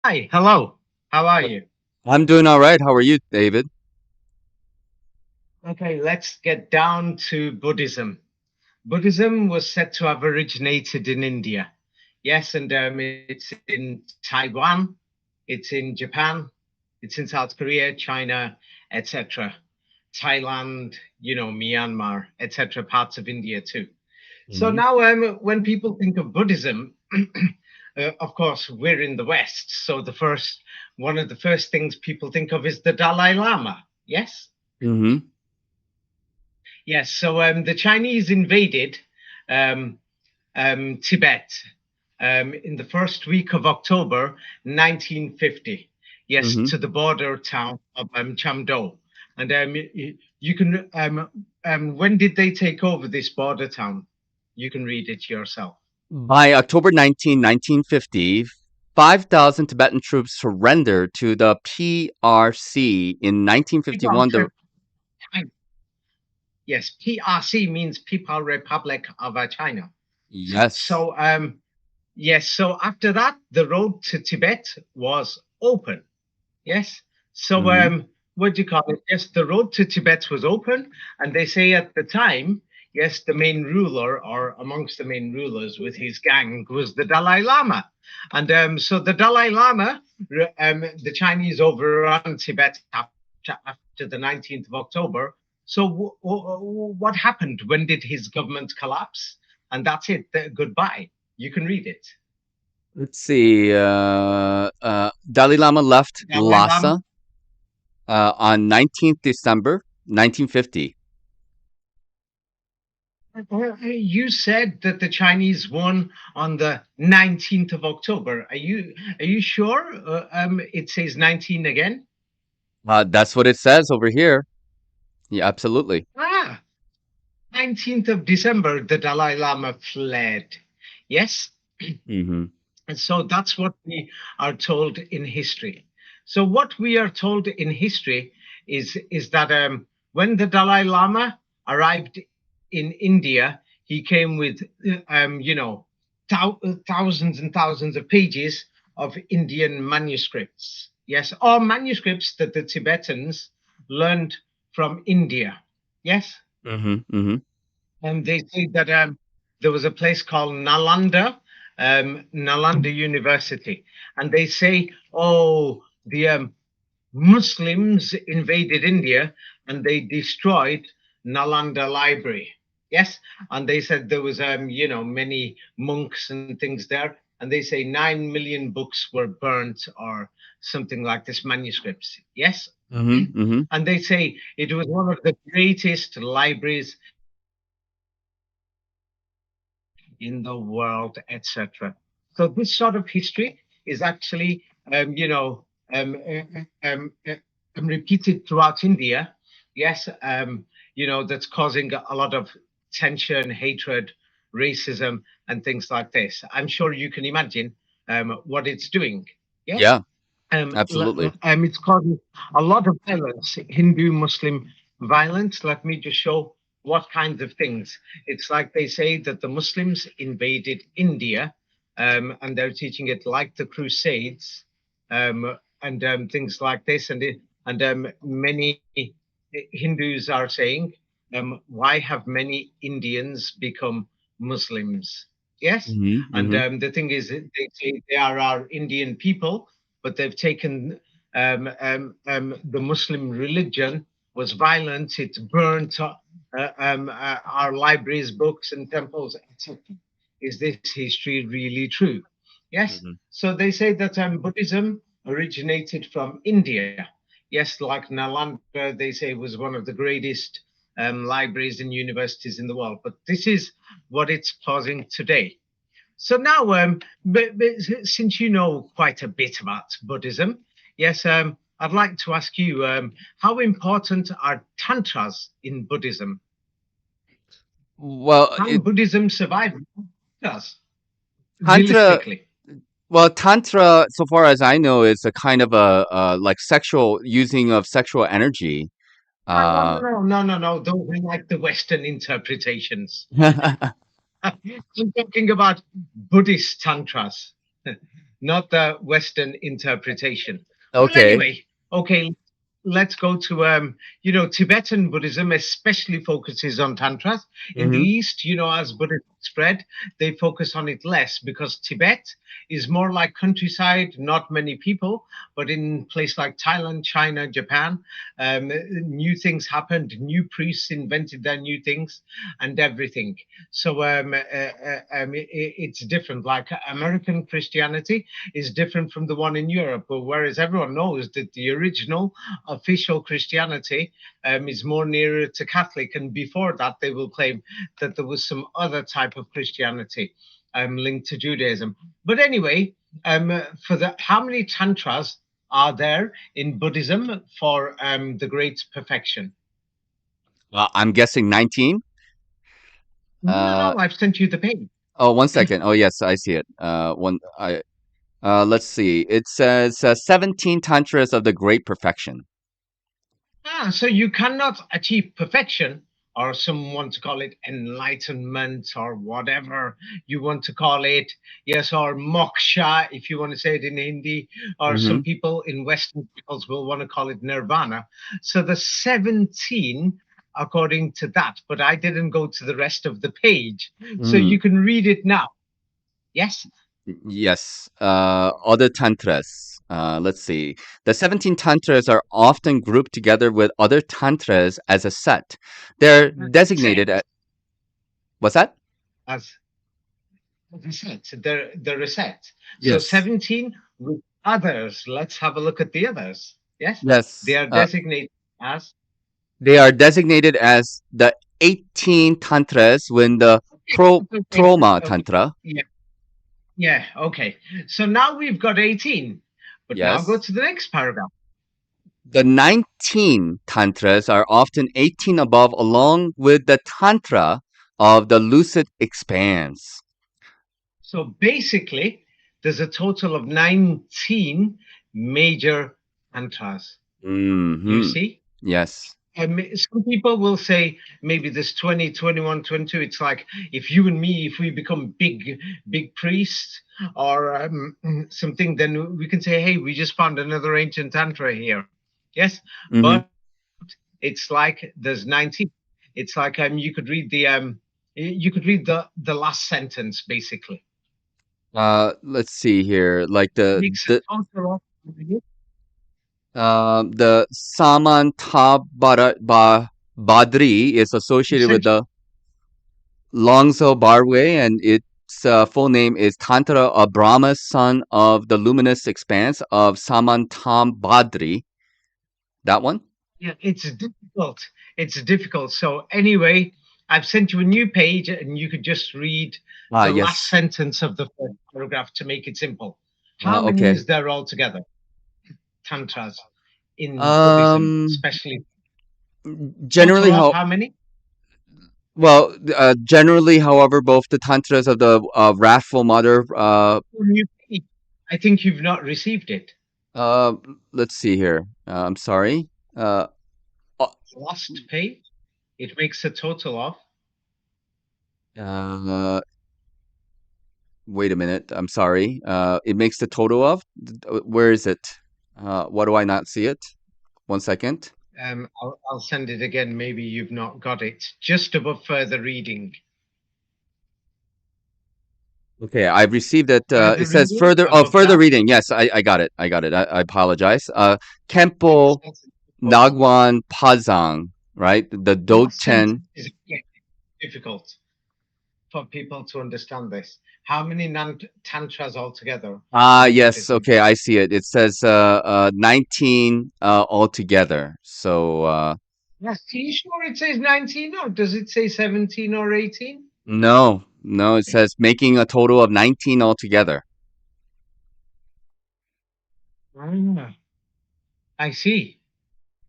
Hi, hello. How are you? I'm doing all right. How are you, David? Okay, let's get down to Buddhism. Buddhism was said to have originated in India. Yes, and it's in Taiwan, it's in Japan, it's in South Korea, China, etc. Thailand, Myanmar, etc. Parts of India too. So Hmm. now, when people think of Buddhism, of course, we're in the West. So one of the first things people think of is the Dalai Lama. Yes, Hmm. yes. So the Chinese invaded um, Tibet in the first week of October, 1950. Yes, Hmm. to the border town of Chamdo. And you can, when did they take over this border town? You can read it yourself. By October 19, 1950, 5,000 Tibetan troops surrendered to the PRC. In People are 1951, the Yes, PRC means People Republic of China. yes. So yes, so after that, the road to Tibet was open. Yes. So Hmm. what do you call it? Yes, the road to Tibet was open, and they say at the time, yes, the main ruler or amongst the main rulers with his gang was the Dalai Lama. And so the Dalai Lama, the Chinese overran Tibet after the 19th of October. So what happened? When did his government collapse? And that's it. Goodbye. You can read it. Let's see. Dalai Lama left Dalai Lama. Lhasa on 19th December 1950. You said that the Chinese won on the 19th of October. Are you sure? It says 19 again. That's what it says over here. Yeah, absolutely. Ah, 19th of December, the Dalai Lama fled. Yes. Hmm. And so that's what we are told in history. So what we are told in history is that when the Dalai Lama arrived in India, he came with thousands and thousands of pages of Indian manuscripts. Yes, all manuscripts that the Tibetans learned from India. Yes, Hmm. Hmm. and they say that there was a place called Nalanda University, and they say, oh, the Muslims invaded India and they destroyed Nalanda Library. Yes, and they said there was many monks and things there, and they say 9 million books were burnt or something like this, manuscripts. Yes, Hmm. Hmm. and they say it was one of the greatest libraries in the world, etc. So this sort of history is actually, repeated throughout India. Yes, that's causing a lot of tension, hatred, racism, and things like this. I'm sure you can imagine what it's doing. Yes. Yeah, absolutely. It's causing a lot of violence, Hindu Muslim violence. Let me just show what kinds of things. It's like they say that the Muslims invaded India, and they're teaching it like the Crusades, and things like this. And many Hindus are saying, why have many Indians become Muslims? Yes, Hmm. and Hmm. the thing is, they say they are our Indian people, but they've taken the Muslim religion was violent. It burnt our libraries, books, and temples, etc. Is this history really true? Yes. Hmm. So they say that Buddhism originated from India. Yes, like Nalanda, they say was one of the greatest libraries and universities in the world. But this is what it's posing today. So now, but since you know quite a bit about Buddhism, yes, I'd like to ask you, how important are tantras in Buddhism? Well, Can Buddhism survive tantras, Tantra. realistically? Well, tantra, so far as I know, is a kind of a, like sexual using of sexual energy. No, no, Uh, no, no, no, no. Those are like the Western interpretations. I'm talking about Buddhist tantras. not the Western interpretation. Well, Okay. anyway, okay, let's go to Tibetan Buddhism especially focuses on tantras. In the Mm-hmm. East, as Buddhism spread, they focus on it less because Tibet is more like countryside, not many people. But in place like Thailand, China, Japan, new things happened. New priests invented their new things and everything. So it's different. Like American Christianity is different from the one in Europe, whereas everyone knows that the original official Christianity is more nearer to Catholic, and before that, they will claim that there was some other type of Christianity linked to Judaism. But anyway, for the how many tantras are there in Buddhism for the Great Perfection? I'm guessing 19. No, Uh, no, I've sent you the page. oh, 1 second. Oh, yes, I see it. Let's see. It says 17 tantras of the great perfection. So you cannot achieve perfection, or some want to call it enlightenment, or whatever you want to call it. Yes, or moksha, if you want to say it in Hindi, or Mm-hmm. some people in Western peoples will want to call it nirvana. So the 17, according to that, but I didn't go to the rest of the page. So Mm. you can read it now. Yes? Yes. Other tantras. Let's see. The 17 tantras are often grouped together with other tantras as a set. They're Set designated at what's that? as reset. They're a set. So Yes. 17 with others. Let's have a look at the others. Yes, they Yes. are designated as. They are designated as the 18 tantras when the Okay, Troma okay. tantra. Yeah, yeah, okay. So now we've got 18, but now go Yes. to the next paragraph. The 19 tantras are often 18 above, along with the tantra of the lucid expanse. So basically, there's a total of 19 major mantras. You Hmm. see? Yes. Some people will say maybe this 20, 21, 22. It's like if you and me, if we become big priests or something, then we can say, hey, we just found another ancient tantra here. Yes, Hmm. but it's like there's 19. It's like you could read the last sentence basically. Let's see here. Like Makes a total of the Badri is associated with essentially. the Longzhou Barway, and its full name is Tantra of Brahma, son of the luminous expanse of Samantam Badri. That one? Yeah, it's difficult. It's difficult. So anyway, I've sent you a new page, and you could just read Ah, the last yes. sentence of the first paragraph to make it simple. How many Okay. is there altogether? Tantras in Buddhism, Um, especially generally, total of how how many? generally, however, both the tantras of the wrathful mother. New page. I think you've not received it. Uh, let's see here. I'm sorry. Uh, uh, Last page. It makes a total of. uh, wait a minute. I'm sorry. It makes the total of. Where is it? Why do I not see it? 1 second. I'll send it again. Maybe you've not got it. Just above further reading. Okay, I've received it. It Further says reading further. Oh, above further that. reading. Yes, I got it. I got it. I apologize. Last Kempo sentence. Nagwan Pazang. Right. The Last Doten. sentence is difficult for people to understand this. How many tantras altogether Ah, in yes. Buddhism? Okay, I see it. It says 19 altogether. So Yes, are you sure it says 19 or does it say 17 or 18? no, no. It says making a total of 19 altogether. Ah, I see.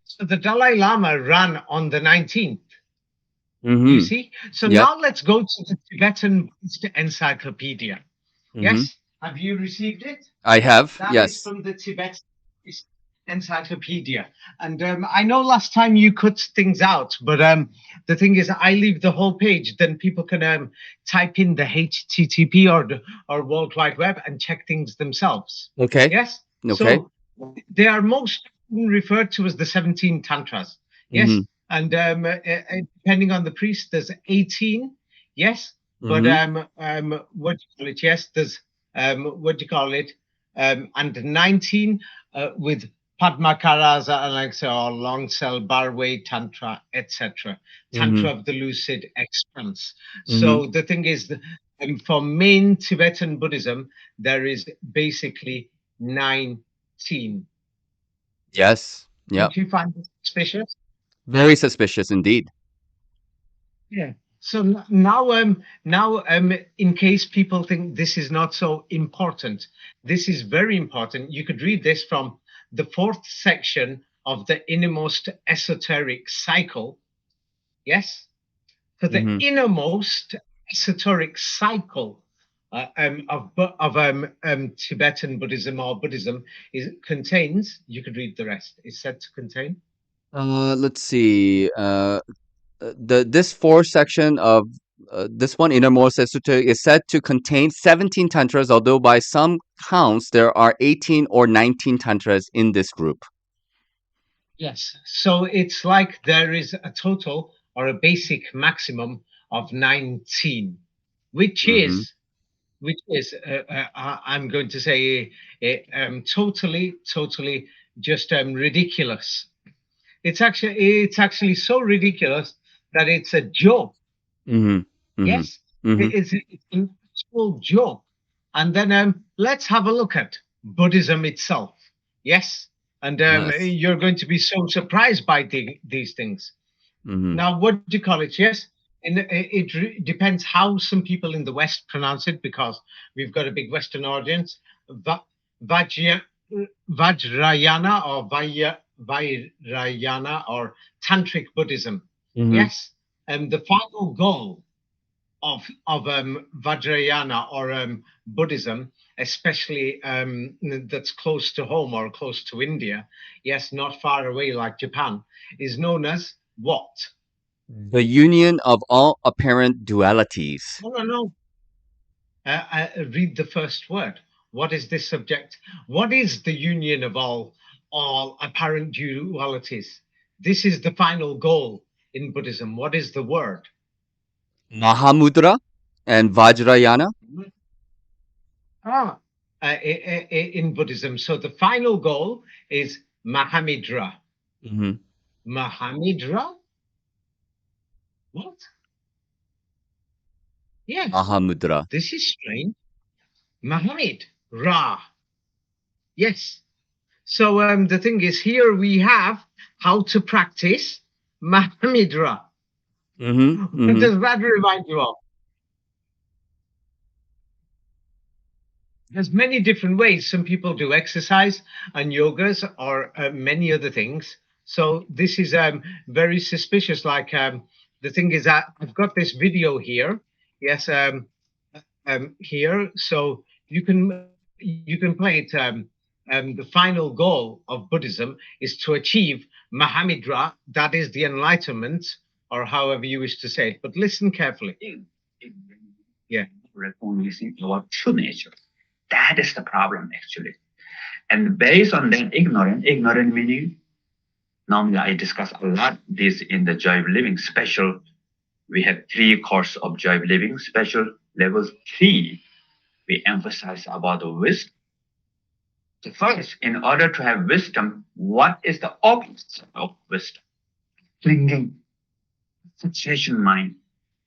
So the Dalai Lama ran on the 19th. You Mm-hmm. see? So Yep. now let's go to the Tibetan Buddhist Encyclopedia. Mm-hmm. Yes? Have you received it? I have. That is Yes. from the Tibet. encyclopedia. And I know last time you cut things out, but the thing is, I leave the whole page. Then people can type in the HTTP or World Wide Web and check things themselves. Okay. Yes. Okay. So they are most referred to as the 17 tantras. Yes. Mhm. And depending on the priest, there's 18. Yes. But Mhm. what do you call it? Yes, there's what do you call it? And 19 with Padmakaraza, Alexa, or Long Cell, Barway, Tantra, etc. Mhm. Tantra of the lucid expanse. Mhm. So the thing is, for main Tibetan Buddhism, there is basically 19. Yes. Yep. Don't you find this suspicious? Very suspicious indeed. Yeah. So now, in case people think this is not so important, this is very important. You could read this from the fourth section of the innermost esoteric cycle. Yes. So the Mhm. innermost esoteric cycle of Tibetan Buddhism or Buddhism contains. You could read the rest. Is said to contain. Let's see. This fourth section of this one innermost esoteric is said to contain 17 tantras, although by some counts there are 18 or 19 tantras in this group. Yes. So it's like there is a total or a basic maximum of 19, which Mhm. is I'm going to say totally just ridiculous. It's actually so ridiculous that it's a joke. Mhm. Mhm. Yes, Mhm. it's an actual joke. And then let's have a look at Buddhism itself. Yes, and Yes. you're going to be so surprised by these things. Mhm. Now, what do you call it? Yes, and depends how some people in the West pronounce it because we've got a big Western audience. Vajra, Vajrayana or Vairayana or Tantric Buddhism. Mhm. Yes, and the final goal of Vajrayana or Buddhism, especially that's close to home or close to India, yes, not far away like Japan, is known as what? The union of all apparent dualities. No, no, no. Read the first word. What is this subject? What is the union of all apparent dualities? This is the final goal in Buddhism. What is the word? Mahamudra and Vajrayana. Ah, in Buddhism. So the final goal is Mahamudra. Mhm. Mahamudra? What? Yes, Mahamudra. this is strange. Mahamid Ra. Yes. So the thing is, here we have how to practice Mahamudra. Mhm. What Mhm. does that remind you of? There's many different ways. Some people do exercise and yogas or many other things. So this is very suspicious. Like the thing is that I've got this video here. Yes, here. So you can play it. The final goal of Buddhism is to achieve Mahamudra. That is the enlightenment, or however you wish to say it. But listen carefully. Yeah. Recognizing our true nature. That is the problem, actually. And based on that, ignorant meaning, normally I discuss a lot this in the Joy of Living special. We have 3 courses of Joy of Living special. Level 3, we emphasize about the wisdom. So first, in order to have wisdom, what is the opposite of wisdom? Clinging, fixation mind.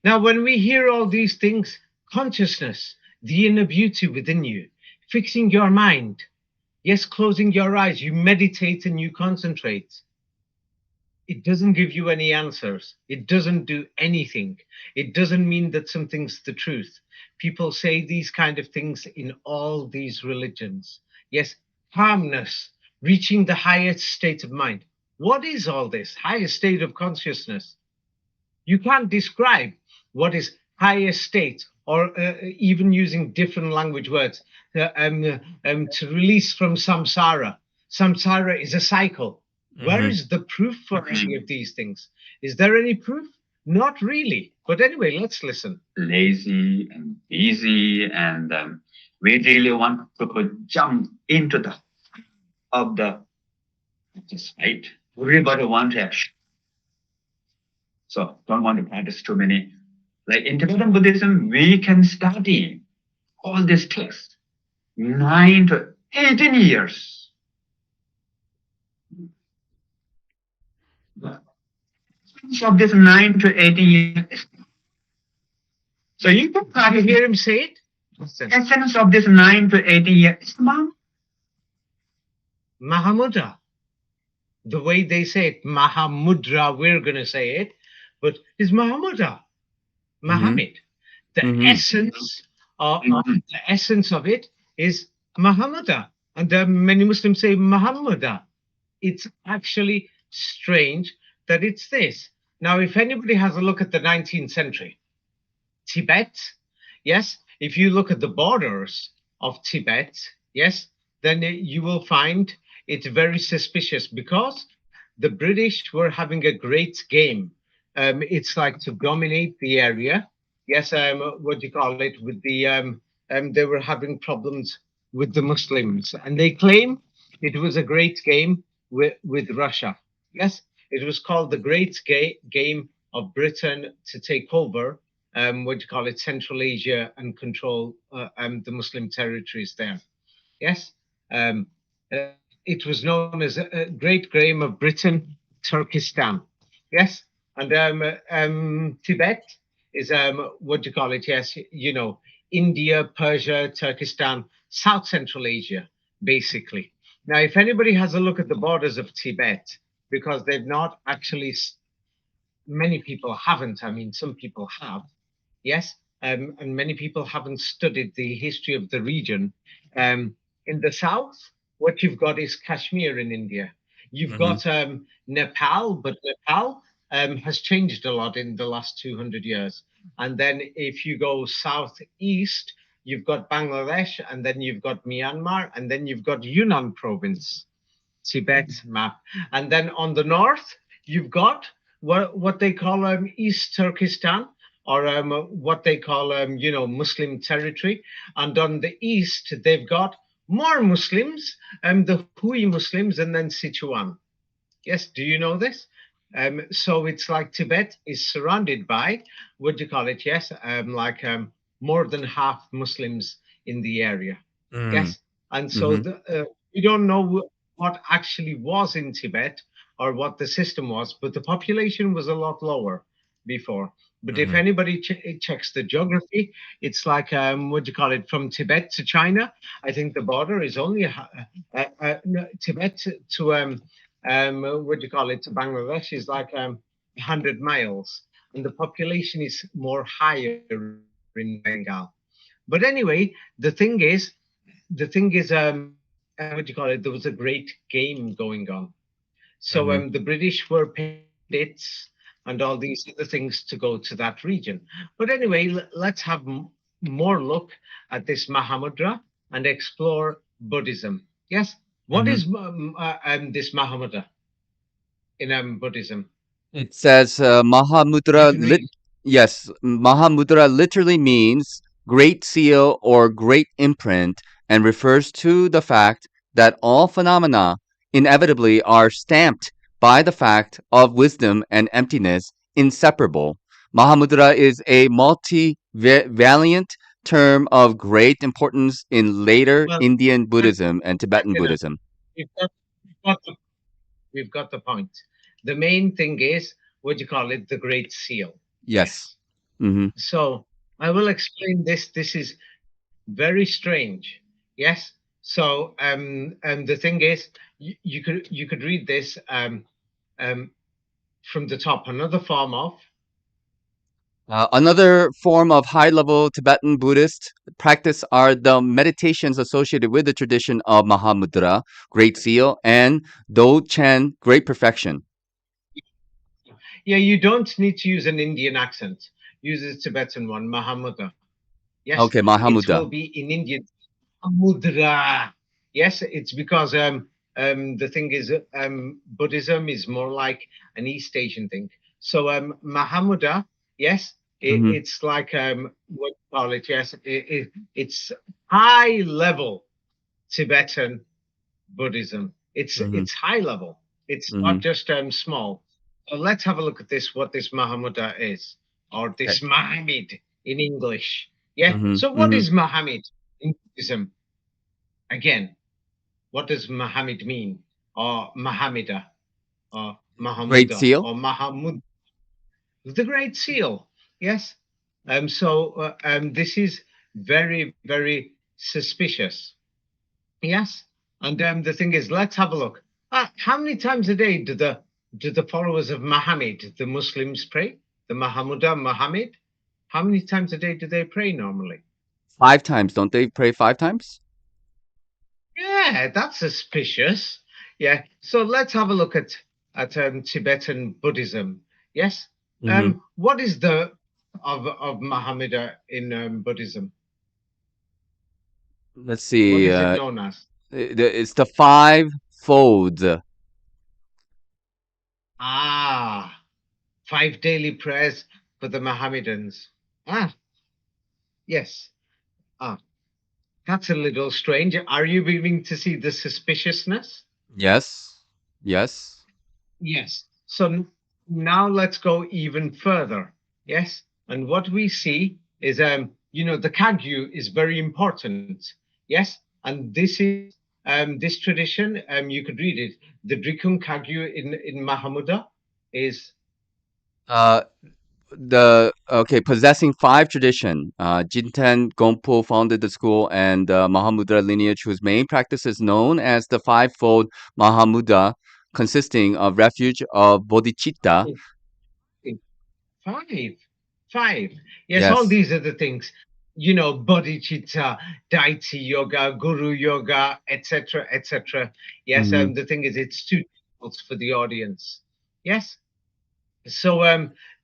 Now, when we hear all these things, consciousness, the inner beauty within you, fixing your mind, yes, closing your eyes, you meditate and you concentrate. It doesn't give you any answers. It doesn't do anything. It doesn't mean that something's the truth. People say these kind of things in all these religions. Yes, calmness, reaching the highest state of mind. What is all this? Highest state of consciousness. You can't describe what is highest state or even using different language words to release from samsara. Samsara is a cycle. Where is the proof for any of these things? Is there any proof? Not really. But anyway, let's listen. Lazy and busy, and we really want to jump into the of the fight. Everybody wants action. So don't want to practice too many. Like in Tibetan Buddhism, we can study all these texts 9 to 18 years. Of this 9 to 18 years. So you can hear him say it? Essence of this 9 to 18 years, Mahamudra. The way they say it, Mahamudra, we're going to say it, but it's Mahamudra, Muhammad. The essence of it is Mahamudra. And many Muslims say Muhammadah. It's actually strange that it's this. Now, if anybody has a look at the 19th century, Tibet, yes, if you look at the borders of Tibet, yes, then you will find it's very suspicious because the British were having a great game. It's like to dominate the area. Yes, what do you call it? With the they were having problems with the Muslims, and they claim it was a great game with Russia. Yes, it was called the Great Game of Britain to take over. What do you call it? Central Asia and control the Muslim territories there. Yes. It was known as a Great Game of Britain, Turkestan. Yes, and Tibet is what do you call it? Yes, you know, India, Persia, Turkestan, South Central Asia, basically. Now, if anybody has a look at the borders of Tibet, because they've not actually, many people haven't. I mean, some people have, yes, and many people haven't studied the history of the region. In the south, what you've got is Kashmir in India. You've got Nepal, but Nepal has changed a lot in the last 200 years. And then if you go southeast, you've got Bangladesh, and then you've got Myanmar, and then you've got Yunnan province, Tibet map. And then on the north, you've got what they call East Turkestan, or what they call, you know, Muslim territory. And on the east, they've got more Muslims, the Hui Muslims, and then Sichuan. Yes, do you know this? So it's like Tibet is surrounded by, what do you call it? Yes, more than half Muslims in the area. Yes, and so we don't know what actually was in Tibet or what the system was, but the population was a lot lower before. But if anybody checks the geography, it's like, what do you call it, from Tibet to China, I think the border is only Tibet to, what do you call it, to Bangladesh is like 100 miles. And the population is more higher in Bengal. But anyway, the thing is, what do you call it, there was a great game going on. So the British were paying debts and all these other things to go to that region. But anyway, let's have more look at this Mahamudra and explore Buddhism. Yes, what is this Mahamudra in Buddhism? It says Mahamudra. Yes, Mahamudra literally means great seal or great imprint, and refers to the fact that all phenomena inevitably are stamped by the fact of wisdom and emptiness, inseparable. Mahamudra is a multi-valiant term of great importance in later Indian Buddhism and Tibetan Buddhism. We've got the point. The main thing is, what do you call it, the Great Seal. Yes. So I will explain this. This is very strange. Yes. So the thing is, you could read this from the top. Another form of high-level Tibetan Buddhist practice are the meditations associated with the tradition of Mahamudra, Great Seal, and Do-Chen, Great Perfection. Yeah, you don't need to use an Indian accent. Use a Tibetan one, Mahamudra. Yes. Okay, Mahamudra. It will be in Indian. Mahamudra. Yes, it's because The thing is, Buddhism is more like an East Asian thing. So Mahamudra, yes, Mhm. it's like what you call it? Yes, it's high level Tibetan Buddhism. Mhm. It's high level. It's not Mhm. just small. So let's have a look at this. What this Mahamudra is, or Okay. this Muhammad in English. Yeah. Mhm. So what Mhm. is Muhammad in Buddhism? Again, what does Muhammad mean, or Mahamida, or Great Mahamuda, seal. or Mahamud? The Great Seal. Yes. This is very, very suspicious. Yes. And the thing is, let's have a look. How many times a day do the followers of Muhammad, the Muslims, pray? The Mahamuda, Muhammad? How many times a day do they pray normally? 5 times. Don't they pray 5 times? Yeah, that's suspicious. Yeah. So let's have a look at Tibetan Buddhism. Yes. Mhm. What is the of Mahamida in Buddhism? Let's What see. is it known as? It's the 5 folds. Ah, 5 daily prayers for the Mohammedans. Ah, yes. Ah, that's a little strange. Are you beginning to see the suspiciousness? Yes. Yes. Yes. So now let's go even further. Yes. And what we see is, the Kagyu is very important. Yes. And this is this tradition. You could read it. The Drikung Kagyu in Mahamuda is Uh, the okay, possessing 5 tradition. Jinten Gompo founded the school, and Mahamudra lineage, whose main practice is known as the fivefold Mahamudra, consisting of refuge of bodhicitta. five. Five. Yes, all Yes. these are the things. Bodhicitta, Daiti Yoga, Guru Yoga, etc., etc. Yes, Mm-hmm. the thing is, it's too difficult for the audience. Yes. So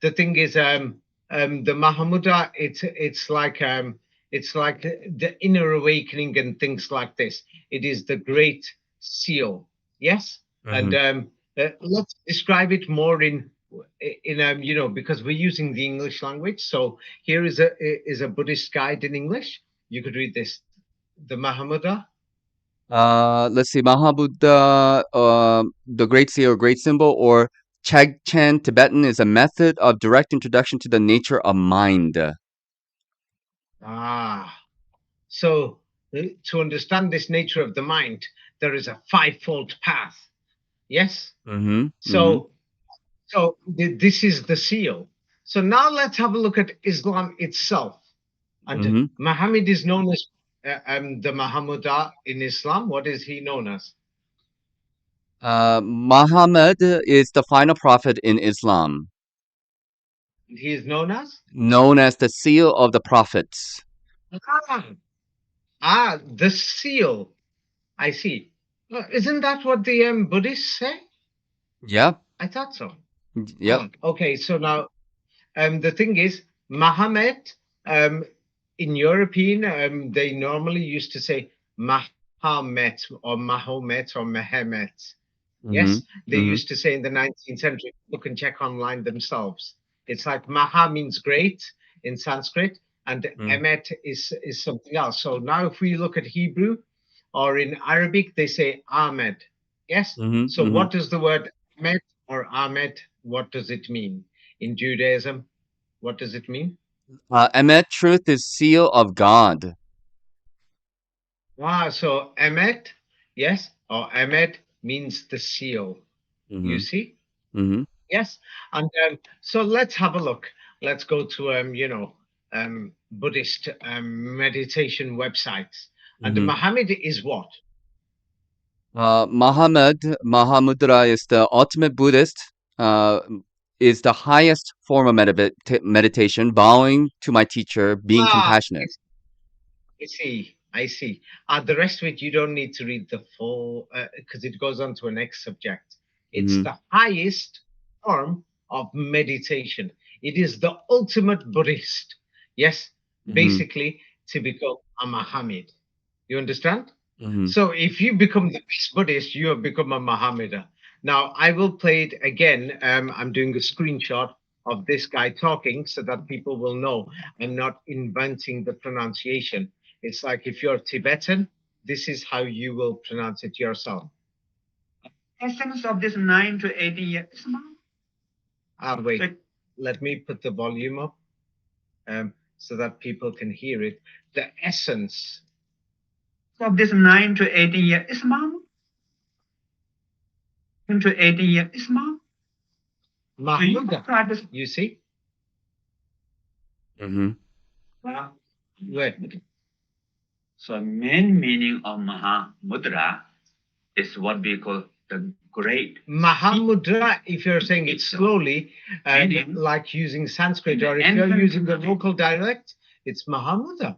the thing is, the Mahamudra, it's like the inner awakening and things like this. It is the great seal. Yes, and Mm-hmm. let's describe it more in because we're using the English language. So here is a Buddhist guide in English. You could read this. The Mahamudra. Let's see, Mahabuddha, the Great Seal or Great Symbol, or Chagchen Tibetan is a method of direct introduction to the nature of mind. Ah. So, to understand this nature of the mind, there is a fivefold path. Yes. Mm-hmm. Mm-hmm. So this is the seal. So now let's have a look at Islam itself. And Mm-hmm. Muhammad is known as the Mahamudra in Islam. What is he known as? Muhammad is the final prophet in Islam, He is known as known as the seal of the prophets. ah, the seal. I see. Isn't that what the Buddhists say? Yep. I thought so. Yep. Okay, so now the thing is, Mahomet, in European, they normally used to say Mahomet or Mehmet. Mm-hmm. Yes, they Mm-hmm. used to say in the 19th century. Look and check online themselves. It's like Maha means great in Sanskrit, and Emet is something else. So now, if we look at Hebrew or in Arabic, they say Ahmed. Yes. Mm-hmm. So Mm-hmm. what does the word Ahmed or Ahmed? What does it mean in Judaism? What does it mean? Emet, truth is seal of God. So Emet, yes, or Ahmed means the seal. You Mm-hmm. see? Mm-hmm. Yes. And so let's have a look. Let's go to Buddhist meditation websites. And Mm-hmm. Muhammad is what? Mahamudra is the ultimate Buddhist, uh, is the highest form of meditation, bowing to my teacher, being Ah, compassionate. I see. I see. The rest of it, you don't need to read the full because it goes on to a next subject. It's Mm-hmm. the highest form of meditation. It is the ultimate Buddhist. Yes, Mm-hmm. basically to become a Muhammad. You understand? Mhm. So if you become the best Buddhist, you have become a Mohammedan. Now I will play it again. I'm doing a screenshot of this guy talking so that people will know I'm not inventing the pronunciation. It's like if you're Tibetan, this is how you will pronounce it yourself. Essence of this 9 to 18 years. Wait, Like, let me put the volume up so that people can hear it. The essence of this 9 to 18 year Islam. 9 to 18 year Islam. Mahmuda, you see? Mhm. Wait. So main meaning of Mahamudra is what we call the great. Mahamudra, if you're saying it slowly, like using Sanskrit, or if you're using the local dialect, it's Mahamudra.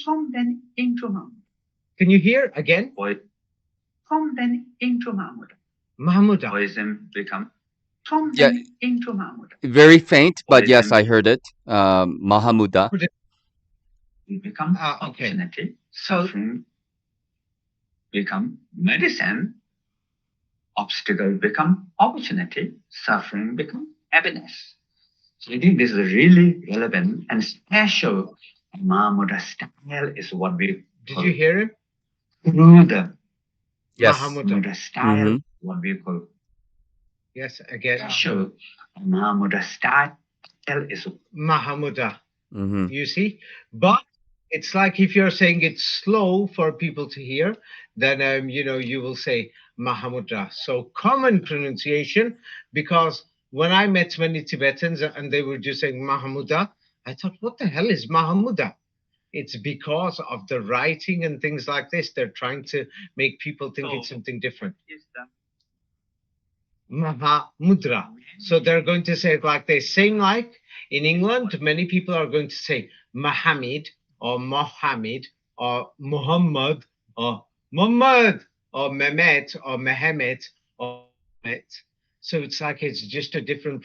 From then into Mahamudra. Can you hear again? From then into Mahamudra. Mahamudra. Buddhism become from Yeah. then into Mahamudra. Very faint, but yes, Buddhism I heard it. Mahamuda. will become okay. opportunity. Suffering become medicine. Obstacle become opportunity. Suffering become happiness. So I think this is really relevant and special. Mahamudra style is what we Did you hear him? through the Yes. Mahamudra style, Mhm. what we call Yes, again. special. Mahamudra style is Mahamudra. Mhm. You see? But it's like if you're saying it's slow for people to hear, then you will say Mahamudra. So common pronunciation, because when I met many Tibetans and they were just saying Mahamudra, I thought, what the hell is Mahamudra? It's because of the writing and things like this. They're trying to make people think it's something different. Mahamudra. So they're going to say it like this. Same like in England, many people are going to say Mohammed or Mohammed or Muhammad or Muhammad or Mehmet or Mehemet or Mehmet. So it's like it's just a different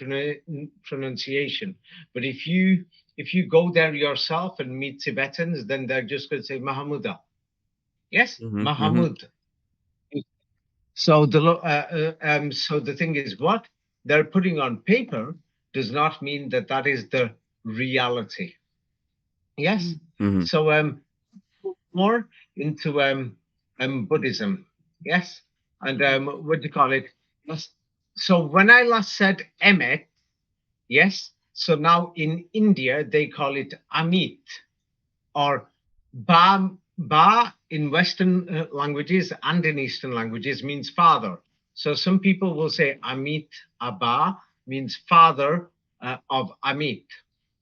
pronunciation. But if you go there yourself and meet Tibetans, then they're just going to say Mahamuda. Yes, Mhm. Mahamud. So the thing is, what they're putting on paper does not mean that that is the reality. Yes. Mhm. So more into Buddhism. Yes, and what do you call it? Yes. So when I last said Emet, yes. So now in India they call it Amit, or ba in Western languages and in Eastern languages means father. So some people will say Amit Abba means father of Amit.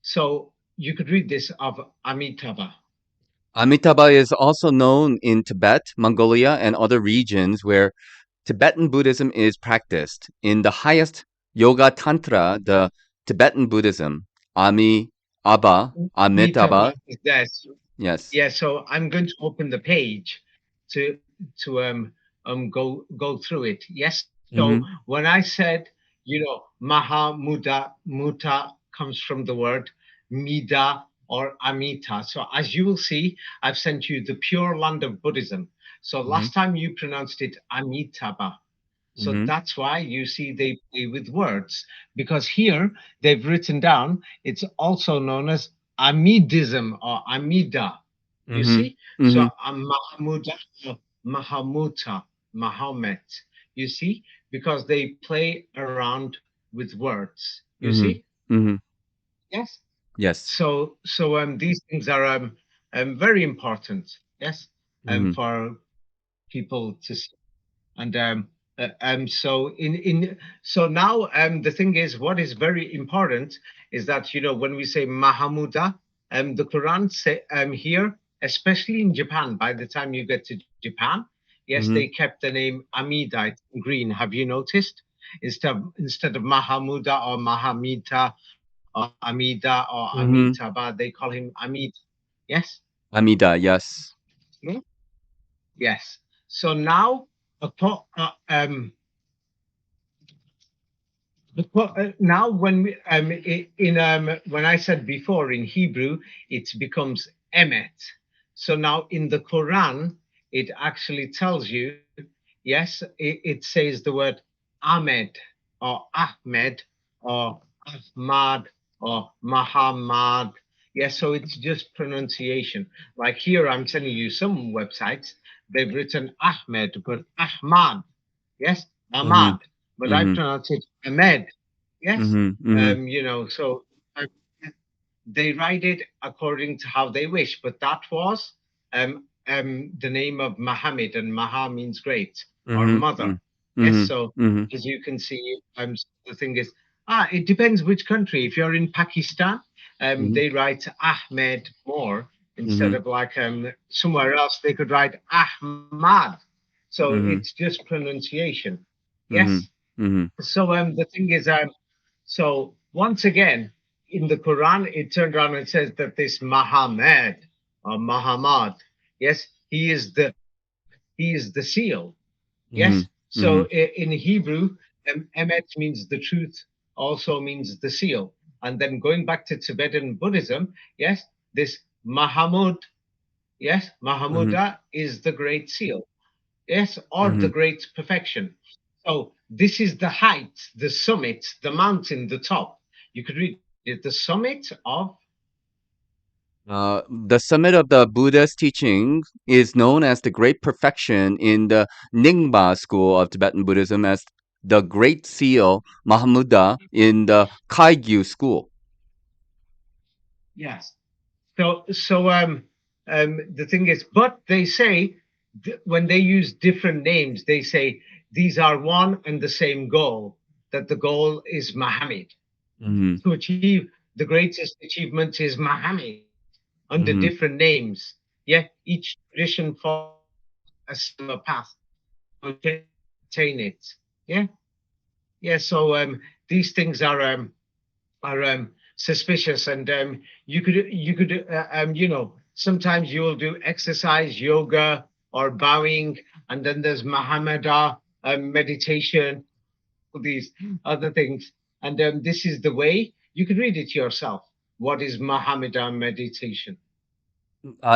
So you could read this of Amitabha. Amitabha is also known in Tibet, Mongolia, and other regions where Tibetan Buddhism is practiced. In the highest Yoga Tantra, the Tibetan Buddhism, Ami, Abba, Amitabha. Yes. Yes. Yeah. So I'm going to open the page to go through it. Yes. So Mhm. when I said, Maha Muta comes from the word Mida or Amita. So as you will see, I've sent you the Pure Land of Buddhism. So Mhm. last time you pronounced it Amitabha. So Mhm. that's why you see they play with words, because here they've written down it's also known as Amidism or Amida. You Mhm. see? So Mhm. Mahamuda, Mahamuta, Mahomet. You see? Because they play around with words. You Mhm. see? Mhm. Yes. Yes. So these things are very important. Yes. Mhm. For people to see. And so now the thing is, what is very important is that when we say Mahamuda, the Quran say here, especially in Japan, by the time you get to Japan, yes, they Mhm. kept the name Amida, it's in green. Have you noticed? Instead of Mahamuda or Mahamita or Amida or Mhm. Amitaba, they call him Amida. Yes. Amida, yes. Hmm? Yes. So now, now when we when I said before in Hebrew, it becomes emet. So now in the Quran, it actually tells you, yes, it says the word Ahmed or Ahmed or Ahmad or Muhammad. Yes, so it's just pronunciation. Like here, I'm telling you some websites, they've written Ahmed, but Ahmad. Yes, Mhm. Ahmad, but I Mhm. pronounce it Ahmed. Yes, Mhm. Mhm. so uh, they write it according to how they wish. But that was the name of Muhammad, and Maha means great or Mhm. mother. Mhm. Yes, Mhm. so Mhm. as you can see, the thing is, it depends which country. If you're in Pakistan, Mhm. they write Ahmed more instead Mhm. of like somewhere else they could write Ahmad. So it's Mhm. just pronunciation. Yes. Mhm. Mhm. So the thing is, so once again, in the Quran, it turned around and says that this Muhammad or Muhammad, yes, he is the seal. Yes. Mhm. So Mhm. in Hebrew, Emet means the truth, also means the seal. And then going back to Tibetan Buddhism, yes, this Mahamud, yes, Mhm. Mahamuda is the great seal. Yes, or the Mhm. great perfection. So this is the height, the summit, the mountain, the top. You could read it, the summit of, The summit of the Buddha's teaching is known as the Great Perfection in the Nyingma school of Tibetan Buddhism as the Great Seal Mahamudra in the Kaigyu school. yes. So the thing is, but they say when they use different names, they say these are one and the same goal. That the goal is Muhammad. Mhm. To achieve the greatest achievement is Muhammad under Mhm. different names. Yeah, each tradition follows a similar path to attain it. Yeah, yeah. So these things are suspicious, and sometimes you will do exercise, yoga, or bowing, and then there's Mahamada meditation, all these other things, and this is the way you can read it yourself. What is Mahamada meditation?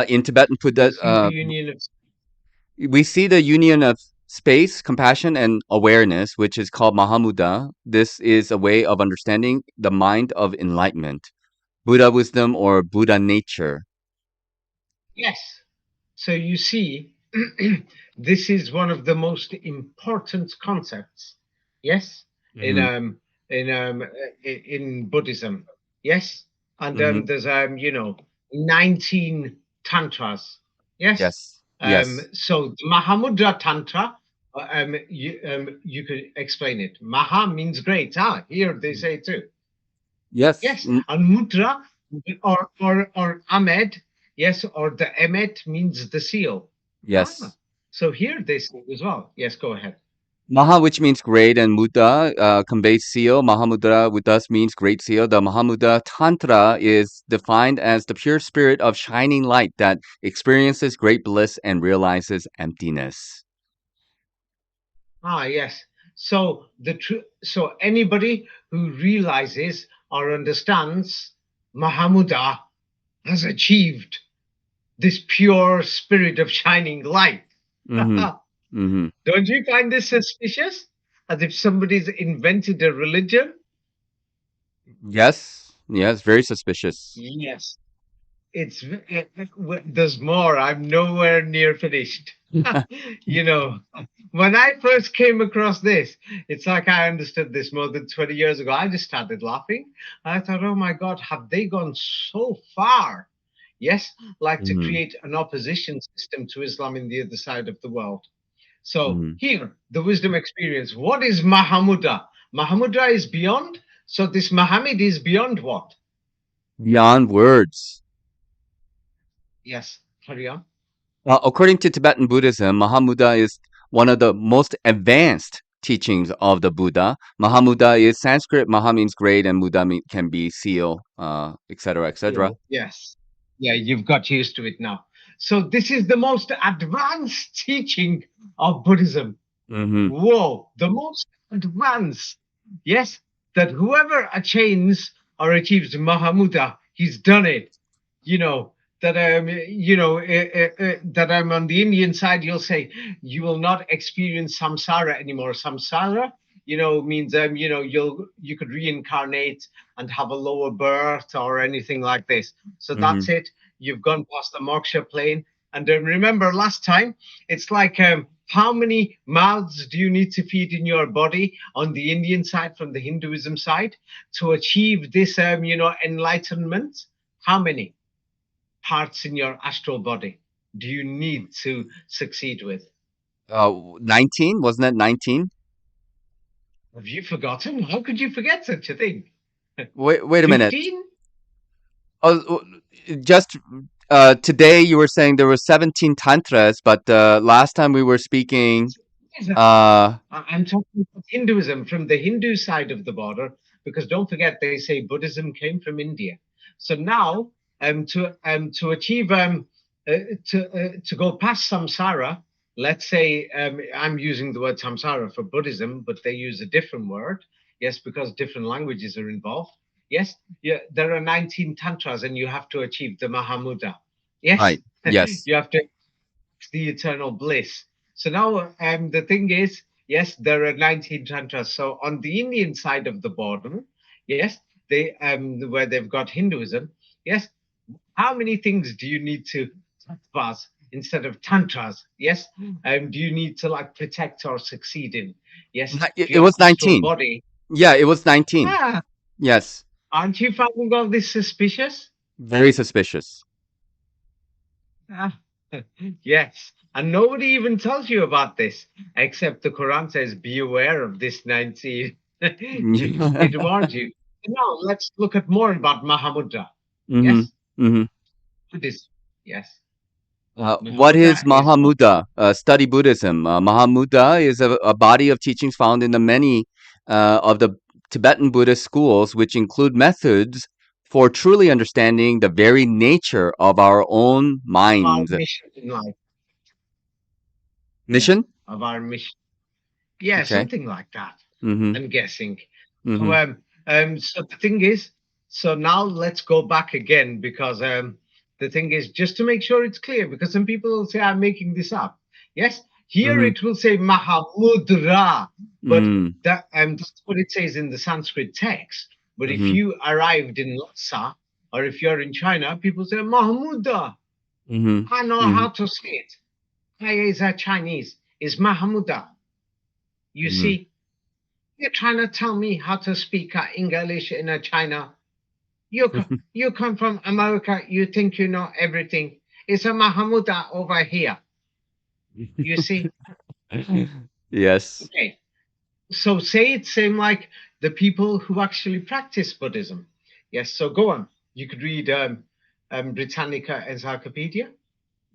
In Tibetan You Buddha, see the union of we see the union of space, compassion, and awareness, which is called Mahamudra. This is a way of understanding the mind of enlightenment, Buddha wisdom or Buddha nature. yes. So you see, this is one of the most important concepts. Yes, in Hmm. um in Buddhism. Yes, and Hmm. there's 19 tantras. Yes, Yes. Yes. so the Mahamudra Tantra. You could explain it. Maha means great. Ah, here they say too. Yes. Yes, and mudra or Ahmed, yes, or the Emet means the seal. Ah, Yes. so here they say as well. Yes, go ahead. Maha, which means great, and Mudra conveys seal. Mahamudra with us means great seal. The Mahamudra Tantra is defined as the pure spirit of shining light that experiences great bliss and realizes emptiness. Ah, yes. So so anybody who realizes or understands Mahamuda has achieved this pure spirit of shining light. Hmm. Hmm. Don't you find this suspicious? As if somebody's invented a religion? Yes. Yes. Very suspicious. Yes. There's more. I'm nowhere near finished. you know, when I first came across this, it's like I understood this more than 20 years ago. I just started laughing. I thought, oh my God, have they gone so far? Yes, like to Hmm. create an opposition system to Islam in the other side of the world. So Hmm. here, the wisdom experience. What is Mahamudra? Mahamudra is beyond. So this Muhammad is beyond what? Beyond words. Yes, carry on. According to Tibetan Buddhism, Mahamudra is one of the most advanced teachings of the Buddha. Mahamudra is Sanskrit. Maha means great, and Muda can be seal, etc., etc. Yes. Yeah, you've got used to it now. So this is the most advanced teaching of Buddhism. Mm-hmm. Whoa, the most advanced. Yes, that whoever attains or achieves Mahamudra, he's done it. You know, that that I'm on the Indian side, you'll say you will not experience samsara anymore. Samsara, means you could reincarnate and have a lower birth or anything like this. So Mm-hmm. that's it. You've gone past the moksha plane. And remember, last time, it's like how many mouths do you need to feed in your body on the Indian side, from the Hinduism side, to achieve this, enlightenment? How many parts in your astral body do you need to succeed with? 19, wasn't that 19? Have you forgotten? How could you forget such a thing? Wait a minute. 15? Oh, just today you were saying there were 17 tantras, but last time we were speaking, I'm talking about Hinduism from the Hindu side of the border, because don't forget they say Buddhism came from India. So now, to achieve to go past samsara, let's say I'm using the word samsara for Buddhism, but they use a different word. Yes, because different languages are involved. Yes, yeah, there are 19 tantras, and you have to achieve the Mahamudra. Yes, right. Yes. you have to the eternal bliss. So now the thing is, yes, there are 19 tantras. So on the Indian side of the border, yes, they where they've got Hinduism, yes, how many things do you need to tattvas instead of tantras? Yes, do you need to like protect or succeed in? Yes, It your was astral 19. body. Yeah, it was 19. Ah, Yes. aren't you finding all this suspicious? Very suspicious. Ah, yes, and nobody even tells you about this, except the Quran says, "Be aware of this 19." It warns you. Now let's look at more about Mahamudra. Mm-hmm. Yes, Mm-hmm. Buddhism. Yes, What is Mahamudra is what? Mahamudra? Study Buddhism. Mahamudra is a body of teachings found in the many of the Tibetan Buddhist schools, which include methods for truly understanding the very nature of our own Our minds. mission in life. Yeah, Mission? of our mission. Yeah, Okay. something like that. Mm-hmm. I'm guessing. So, Mm-hmm. so the thing is, so now let's go back again, because the thing is, just to make sure it's clear, because some people will say I'm making this up. Yes, here Mm-hmm. it will say Mahamudra, but Mm-hmm. that's what it says in the Sanskrit text. But if Mm-hmm. you arrived in Lhasa, or if you're in China, people say Mahamudra. Mm-hmm. I know Mm-hmm. how to say it. I is a Chinese. Is Mahamudra. You Mm-hmm. see, you're trying to tell me how to speak English in China. You come from America. You think you know everything. It's a Mahamuda over here. You see? Yes. Okay. So say it same like the people who actually practice Buddhism. Yes. So go on. You could read Britannica Encyclopedia.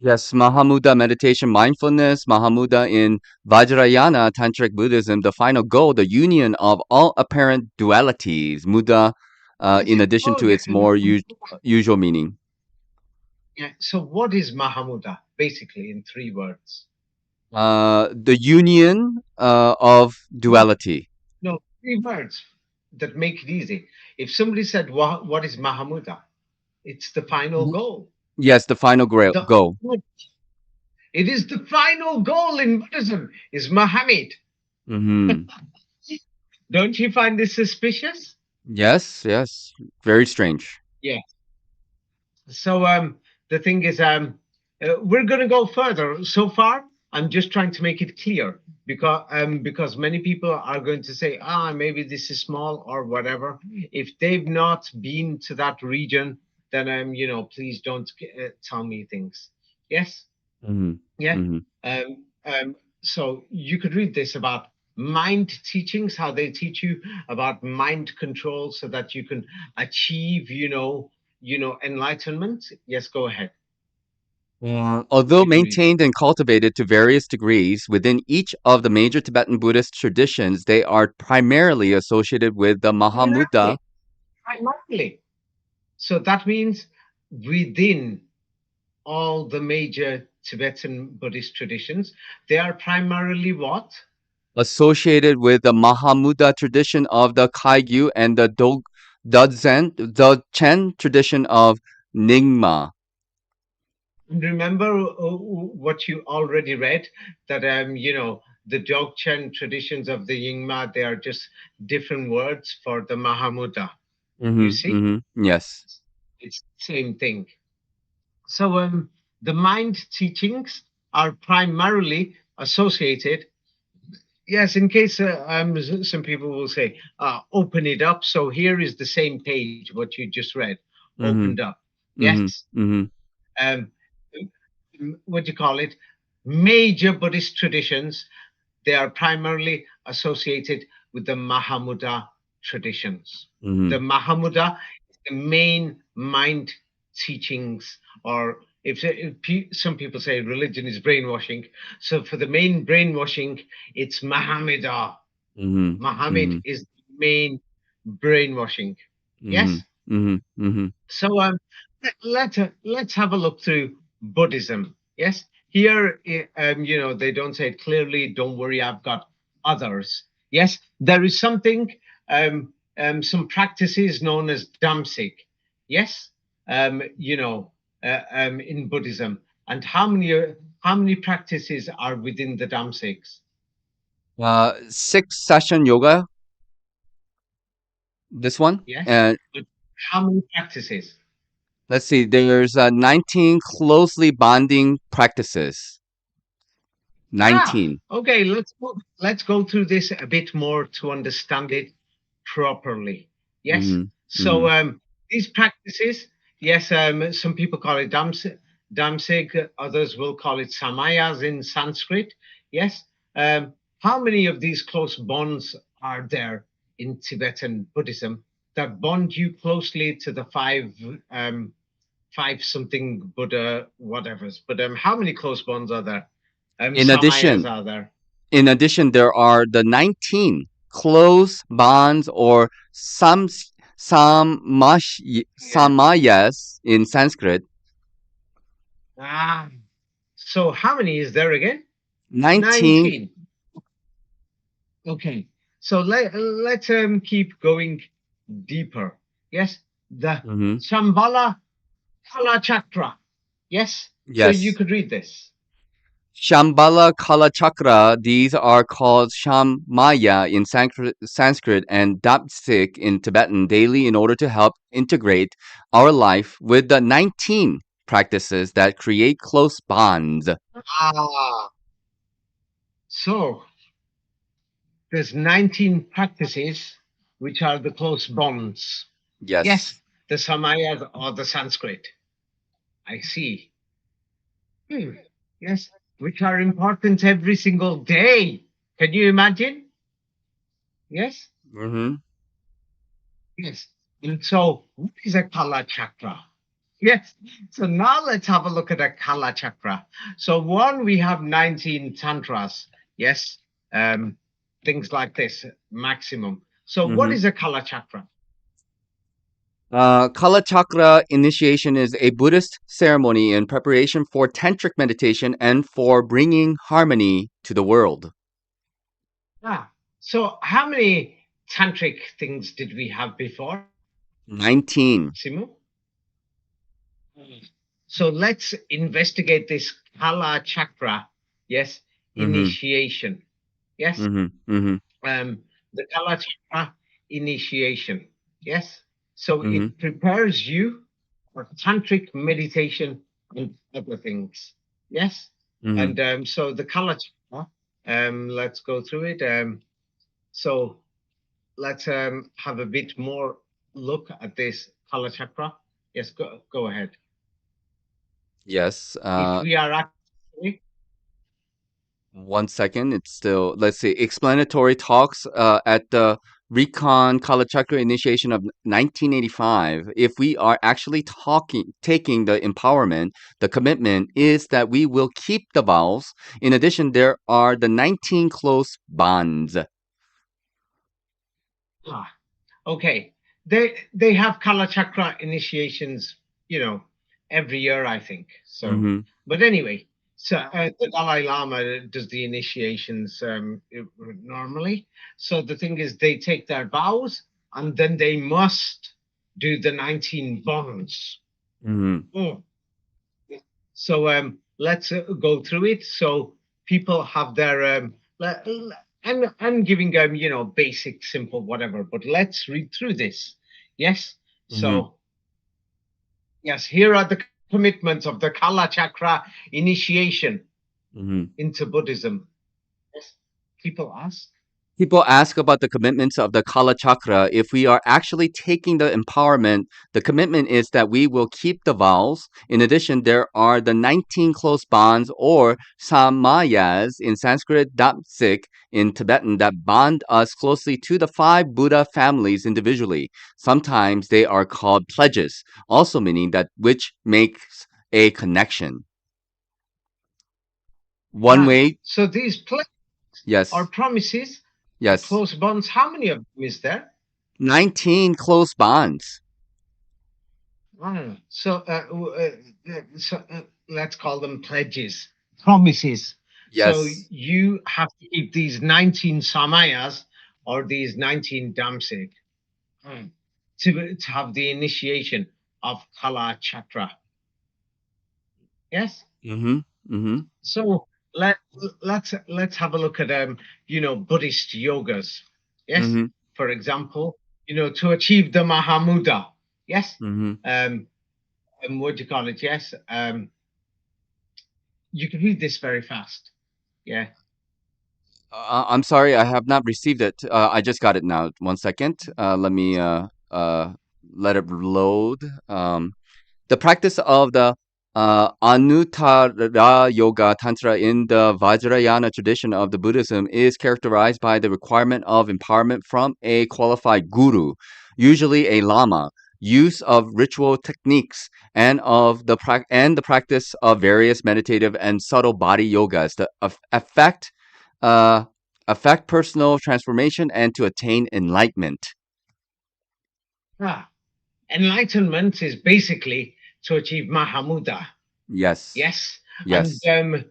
Yes, Mahamudra meditation mindfulness, Mahamudra in Vajrayana Tantric Buddhism, the final goal, the union of all apparent dualities, Muda, Yes. in addition Oh to yeah. its more usual meaning. Yeah. So what is Mahamuda? Basically, in 3 words. The union of No, duality. no, 3 words that make it easy. If somebody said, what is Mahamuda? It's the final Mhm. goal. Yes, the final The goal. It is the final goal in Buddhism, is Muhammad. Hmm. Don't you find this suspicious? Yes, yes, very strange. Yeah. So the thing is, we're going to go further. So far, I'm just trying to make it clear, because many people are going to say, maybe this is small or whatever. If they've not been to that region, then please don't tell me things. Yes. Hmm. Yeah. Hmm. So you could read this about mind teachings, how they teach you about mind control so that you can achieve, enlightenment. Yes, go ahead. Although You could read it. maintained and cultivated to various degrees within each of the major Tibetan Buddhist traditions, they are primarily associated with the Mahamudra. Primarily, primarily. So that means within all the major Tibetan Buddhist traditions, they are primarily what? Associated with the Mahamudra tradition of the Kaigyu and the Dogen, the Chen tradition of Nyingma. And remember what you already read, that the Dzogchen traditions of the Yingma, they are just different words for the Mahamudra. You see, Yes. it's the same thing. So the mind teachings are primarily associated. Yes, in case some people will say, open it up. So here is the same page, what you just read, opened Mhm. up. Mhm. Yes. Mhm. Um, what do you call it? Major Buddhist traditions, they are primarily associated with the Mahamudra traditions. The Mhm. Mahamudra is the main mind teachings, or some people say religion is brainwashing. So for the main brainwashing, it's Mahamudra. Mhm. Muhammad Mhm. is the main brainwashing. Yes. Mhm. Mhm. Mhm. So let's have a look through Buddhism. Yes, here they don't say it clearly. Don't worry, I've got others. Yes, there is something, some practices known as Damsik. Yes, in Buddhism, and how many practices are within the Damsiks? 6 session yoga, this one. Yes, And but how many practices? let's see, there's 19 closely bonding practices. Ah, 19. okay. Let's go through this a bit more to understand it properly. Yes. Mhm. So Mhm. these practices, yes, some people call it damsik, others will call it samayas in Sanskrit. Yes. How many of these close bonds are there in Tibetan Buddhism that bond you closely to the five something Buddha whatevers? But how many close bonds are there? In Samayas addition, are there. in addition, there are the 19 close bonds or Yes. samayas in Sanskrit. Ah, so how many is there again? 19. 19. Okay. So let's keep going deeper. Yes. The Mhm. Shambhala Kala Chakra. Yes. So you Yes. could read this. Shambhala Kala Chakra, these are called Shammaya in Sanskrit and Dapsik in Tibetan daily in order to help integrate our life with the 19 practices that create close bonds. Ah, so there's 19 practices which are the close bonds. Yes, Yes. the Samayas or the Sanskrit. I see. Hmm. Yes, which are important every single day. Can you imagine? Yes, Hmm. yes. And so, what is a Kala Chakra? Yes. So now let's have a look at a Kala Chakra. So one, we have 19 tantras. Yes, um, things like this, maximum. So what Hmm. is a Kala Chakra? Kala Chakra initiation is a Buddhist ceremony in preparation for tantric meditation and for bringing harmony to the world. Ah, so how many tantric things did we have before, 19. Simu? So let's investigate this Kala Chakra. Yes, Hmm. initiation. Yes, Hmm. Hmm. the Kala Chakra initiation. Yes, so Hmm. it prepares you for tantric meditation and other things. Yes, Hmm. and so the Kala Chakra. Let's go through it. So let's have a bit more look at this Kala Chakra. Yes, go ahead. Yes. If we are actually 1 second. It's still, let's see, explanatory talks at the Recon Kalachakra initiation of 1985. If we are actually taking the empowerment, the commitment is that we will keep the vows. In addition, there are the 19 close bonds. ah, okay, they have Kala Chakra initiations, you know, every year I think. So, Mm-hmm. but anyway, so the Dalai Lama does the initiations normally. So the thing is, they take their vows and then they must do the 19 bonds. Mm-hmm. Mm. So let's go through it. So people have their I'm giving basic, simple, whatever. But let's read through this. Yes. Mm-hmm. So yes, here are the commitments of the Kala Chakra initiation Mm-hmm. into Buddhism. Yes. People ask. People ask about the commitments of the Kala Chakra. If we are actually taking the empowerment, the commitment is that we will keep the vows. In addition, there are the 19 close bonds or samayas in Sanskrit, dapsik in Tibetan that bond us closely to the 5 Buddha families individually. Sometimes they are called pledges, also meaning that which makes a connection. One way, So these pledges are yes, promises, yes, close bonds. How many of them is there? 19 close bonds. So, let's call them pledges, promises. So Yes. you have to keep these 19 samayas or these 19 damsik to have the initiation of Kala Chakra. Yes. Mm-hmm. Mm-hmm. So let's have a look at Buddhist yogas. Yes. Mm-hmm. For example, to achieve the Mahamudra. Yes. Mm-hmm. What do you call it? Yes. You can read this very fast. Yeah. I'm sorry, I have not received it. I just got it now. One second. Let me let it load. The practice of the Anuttara Yoga Tantra in the Vajrayana tradition of the Buddhism is characterized by the requirement of empowerment from a qualified guru, usually a lama, use of ritual techniques, and the practice of various meditative and subtle body yogas. The uh, affect personal transformation and to attain enlightenment. Ah, enlightenment is basically to achieve Mahamudra. Yes. Yes. And Yes.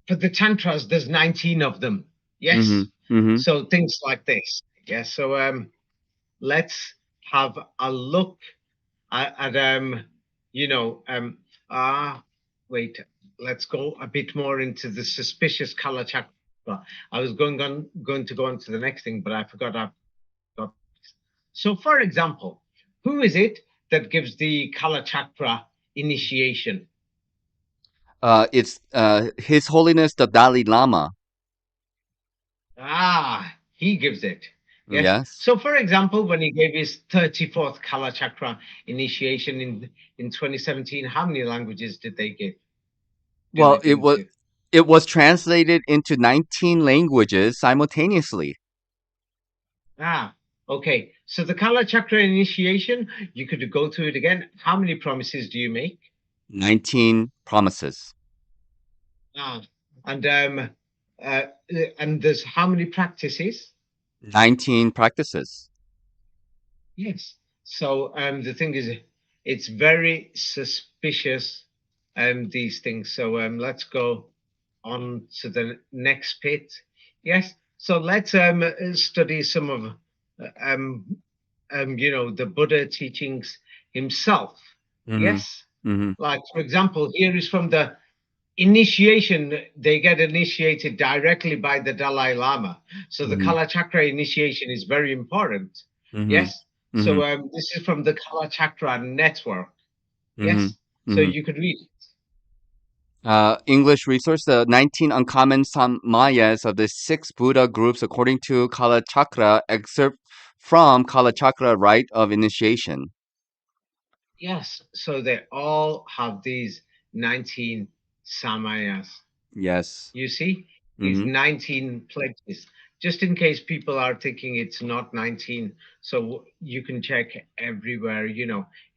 for the tantras, there's 19 of them. Mm-hmm. Yes. Mm-hmm. So things like this. Yes. So let's have a look at you know um wait, let's go a bit more into the suspicious color chakra. I was going to go on to the next thing, but I forgot. So for example, who is it that gives the color chakra initiation? It's His Holiness the Dalai Lama. He gives it. Yes. Yes. So for example, when he gave his 34th color chakra initiation in 2017, how many languages did they give? Do Well, it into? it was translated into 19 languages simultaneously. Okay. So the Kala Chakra initiation, you could go through it again. How many promises do you make? 19 promises. Ah, and uh, and there's how many practices? 19 practices. Yes. So the thing is, it's very suspicious. These things. So let's go on to the next bit. Yes. So let's study some of the Buddha teachings himself. Mm-hmm. Yes. Mm-hmm. Like for example, here is from the initiation. They get initiated directly by the Dalai Lama. So the Mm-hmm. Kala Chakra initiation is very important. Mm-hmm. Yes. Mm-hmm. So this is from the Kala Chakra network. Mm-hmm. Yes. So Mm-hmm. you could read it. English resource, the 19 uncommon samayas of the 6 Buddha groups according to Kala Chakra, excerpt from Kala Chakra Rite of Initiation. Yes. So they all have these 19 samayas. Yes. You see, these Mm-hmm. 19 pledges, just in case people are thinking it's not 19. So you can check everywhere,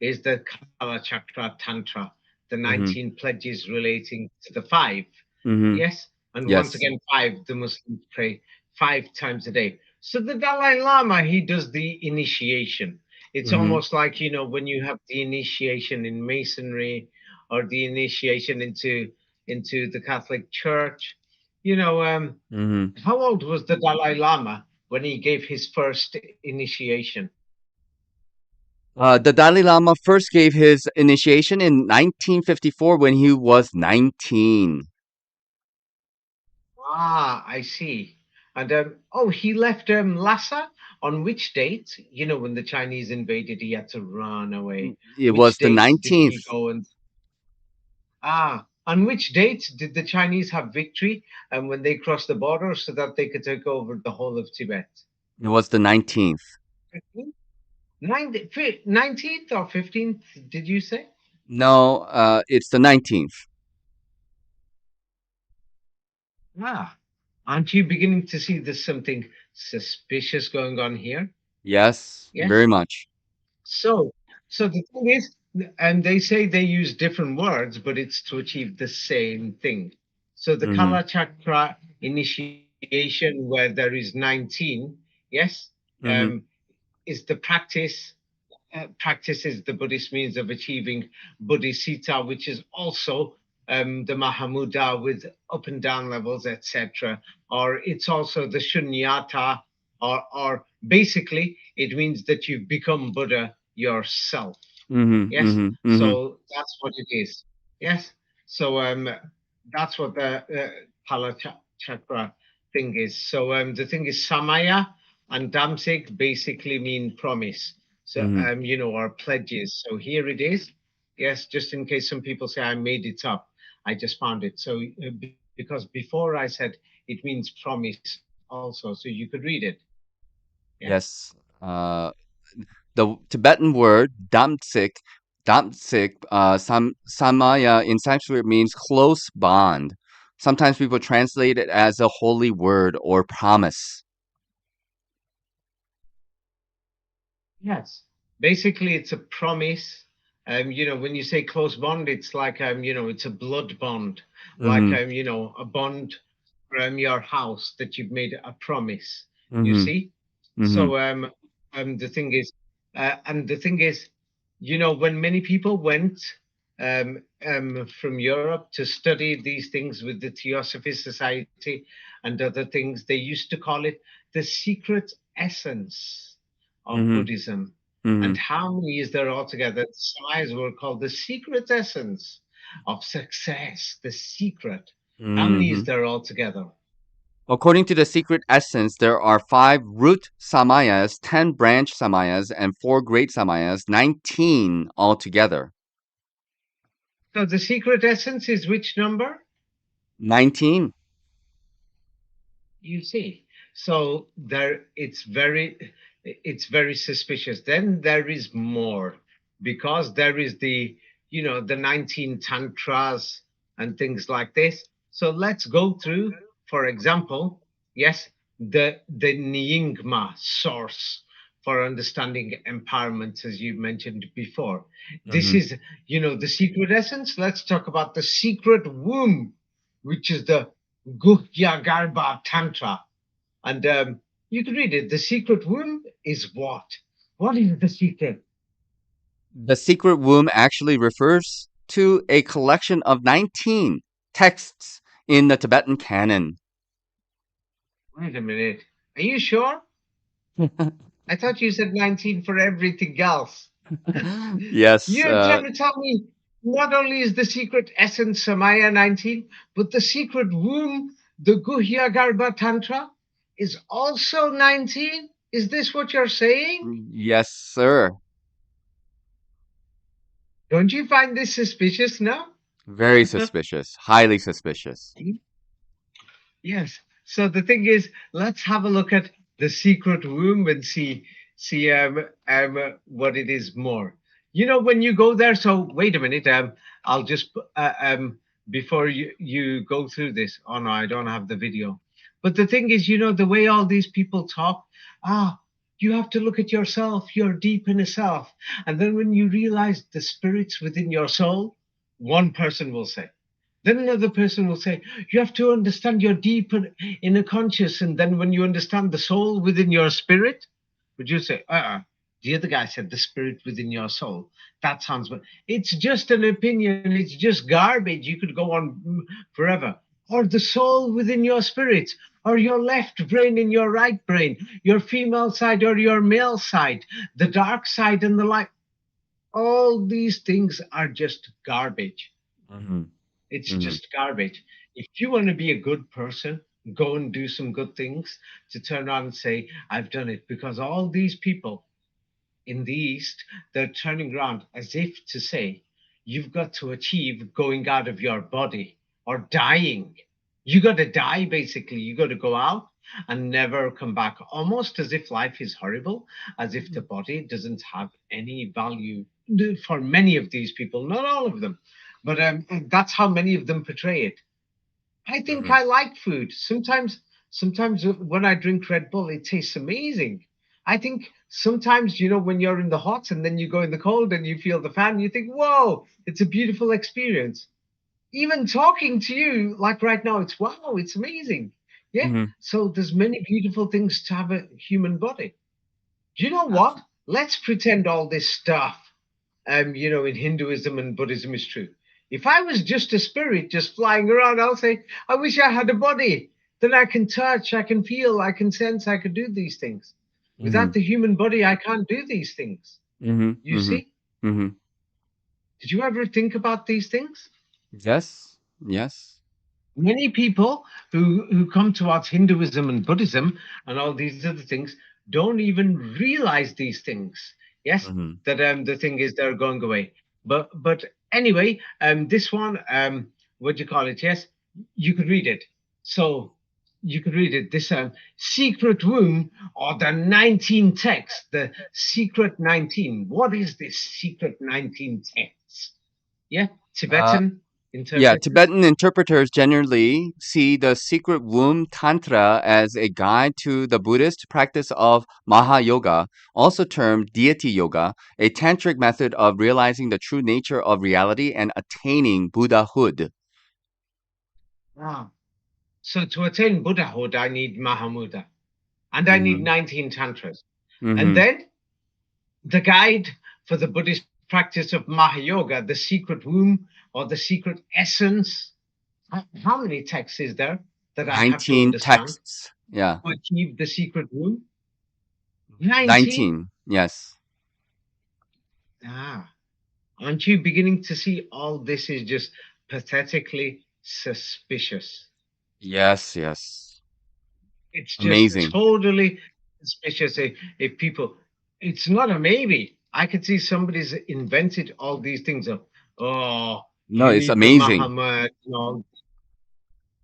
is the Kala Chakra Tantra, the Mm-hmm. 19 pledges relating to the 5. Mm-hmm. Yes. And once Yes. again, 5, the Muslims pray 5 times a day. So the Dalai Lama, he does the initiation. It's Mm-hmm. almost like, when you have the initiation in Masonry or the initiation into the Catholic Church. Mm-hmm. How old was the Dalai Lama when he gave his first initiation? The Dalai Lama first gave his initiation in 1954 when he was 19. Ah, I see. And oh, he left Lhasa on which date? You know, when the Chinese invaded, he had to run away. It was Which the date did 19th. he go? And on which date did the Chinese have victory and when they crossed the border so that they could take over the whole of Tibet? It was the 19th. 19th or 15th, did you say? No, it's the 19th. Ah, aren't you beginning to see there's something suspicious going on here? Yes, Yes. very much. So, so the thing is, and they say they use different words, but it's to achieve the same thing. So the Hmm. Kala Chakra initiation, where there is 19, yes, Hmm. is the practice. Practice is the Buddhist means of achieving bodhicitta, which is also the Mahamudra with up and down levels, etc. Or it's also the Shunyata, or basically it means that you've become Buddha yourself. Hmm. Yes, Hmm. Hmm. so that's what it is. Yes, so that's what the chakra thing is. So the thing is Samaya and Damsik basically mean promise. So Hmm. or pledges. So here it is. Yes, just in case some people say I made it up, I just found it. So because before I said it means promise also, so you could read it. Yeah. Yes. The Tibetan word samaya in Sanskrit means close bond. Sometimes people translate it as a holy word or promise. Yes. Basically, it's a promise. When you say close bond, it's like it's a blood bond, like Hmm. a bond from your house that you've made a promise. You Hmm. see? Hmm. So the thing is, when many people went from Europe to study these things with the Theosophy Society and other things, they used to call it the secret essence of Hmm. Buddhism. Hmm. And how many is there altogether? The Sais were called the secret essence of success, the secret. How many is Hmm. there altogether? According to the secret essence, there are 5 root samayas, 10 branch samayas, and 4 great samayas, 19 altogether. So the secret essence is which number? 19. You see. So it's very suspicious. Then there is more because there is the 19 tantras and things like this. So let's go through, for example, yes, the Nyingma source for understanding empowerment, as you mentioned before. This Hmm. is, the secret essence. Let's talk about the secret womb, which is the Guhya Tantra. And you can read it. The secret womb is what? What is the secret? The secret womb actually refers to a collection of 19 texts in the Tibetan canon. Wait a minute. Are you sure? I thought you said 19 for everything else. Yes, You're trying to tell me not only is the secret essence Samaya 19, but the secret womb, the Guhya Tantra, is also 19? Is this what you're saying? yes, sir. Don't you find this suspicious now? Very suspicious, highly suspicious. Yes. So the thing is, let's have a look at the secret womb and see what it is more. When you go there. So wait a minute. I'll just before you go through this. Oh no, I don't have the video. But the thing is, the way all these people talk. Ah, you have to look at yourself. You're deep in a self, and then when you realize the spirits within your soul, one person will say. Then another person will say, you have to understand your deep inner conscious. And then when you understand the soul within your spirit, would you say, the other guy said the spirit within your soul. That sounds, it's just an opinion. It's just garbage. You could go on forever. Or the soul within your spirit, or your left brain and your right brain, your female side or your male side, the dark side and the light. All these things are just garbage. Mm-hmm. It's Mm-hmm. just garbage. If you want to be a good person, go and do some good things, to turn around and say, I've done it. Because all these people in the East, they're turning around as if to say, you've got to achieve going out of your body or dying. You got to die, basically. You got to go out and never come back, almost as if life is horrible, as if the body doesn't have any value for many of these people, not all of them. But that's how many of them portray it. I think Mm-hmm. I like food. Sometimes when I drink Red Bull, it tastes amazing. I think sometimes, when you're in the hot and then you go in the cold and you feel the fan, you think, whoa, it's a beautiful experience. Even talking to you, like right now, it's wow, it's amazing. Yeah. Mm-hmm. So there's many beautiful things to have a human body. Do you know what? Absolutely. Let's pretend all this stuff, in Hinduism and Buddhism is true. If I was just a spirit just flying around, I'll say, I wish I had a body. Then I can touch, I can feel, I can sense, I could do these things. Mm-hmm. Without the human body, I can't do these things. Mm-hmm. You Mm-hmm. see? Mm-hmm. Did you ever think about these things? Yes. Yes. Many people who come towards Hinduism and Buddhism and all these other things don't even realize these things. Yes, Mm-hmm. that the thing is they're going away. But anyway, this one, what do you call it? Yes, you could read it. So you could read it. This secret womb or the 19 texts, the secret 19. What is this secret 19 texts? Yeah, Uh, Tibetan yeah, interpreter. Tibetan interpreters generally see the secret womb tantra as a guide to the Buddhist practice of Maha Yoga, also termed deity yoga, a tantric method of realizing the true nature of reality and attaining Buddhahood. Wow. So to attain Buddhahood, I need Mahamudra and I need Mm-hmm. 19 tantras. And Mm-hmm. then the guide for the Buddhist practice of Mahayoga, the secret womb or the secret essence. How many texts is there that I have to 19 understand texts. Yeah. to achieve the secret womb? 19? 19. Yes. Ah, aren't you beginning to see all this is just pathetically suspicious? Yes, yes. It's just Amazing. totally suspicious if people, it's not a maybe. I could see somebody's invented all these things of, oh, No, you it's need the amazing. Muhammad,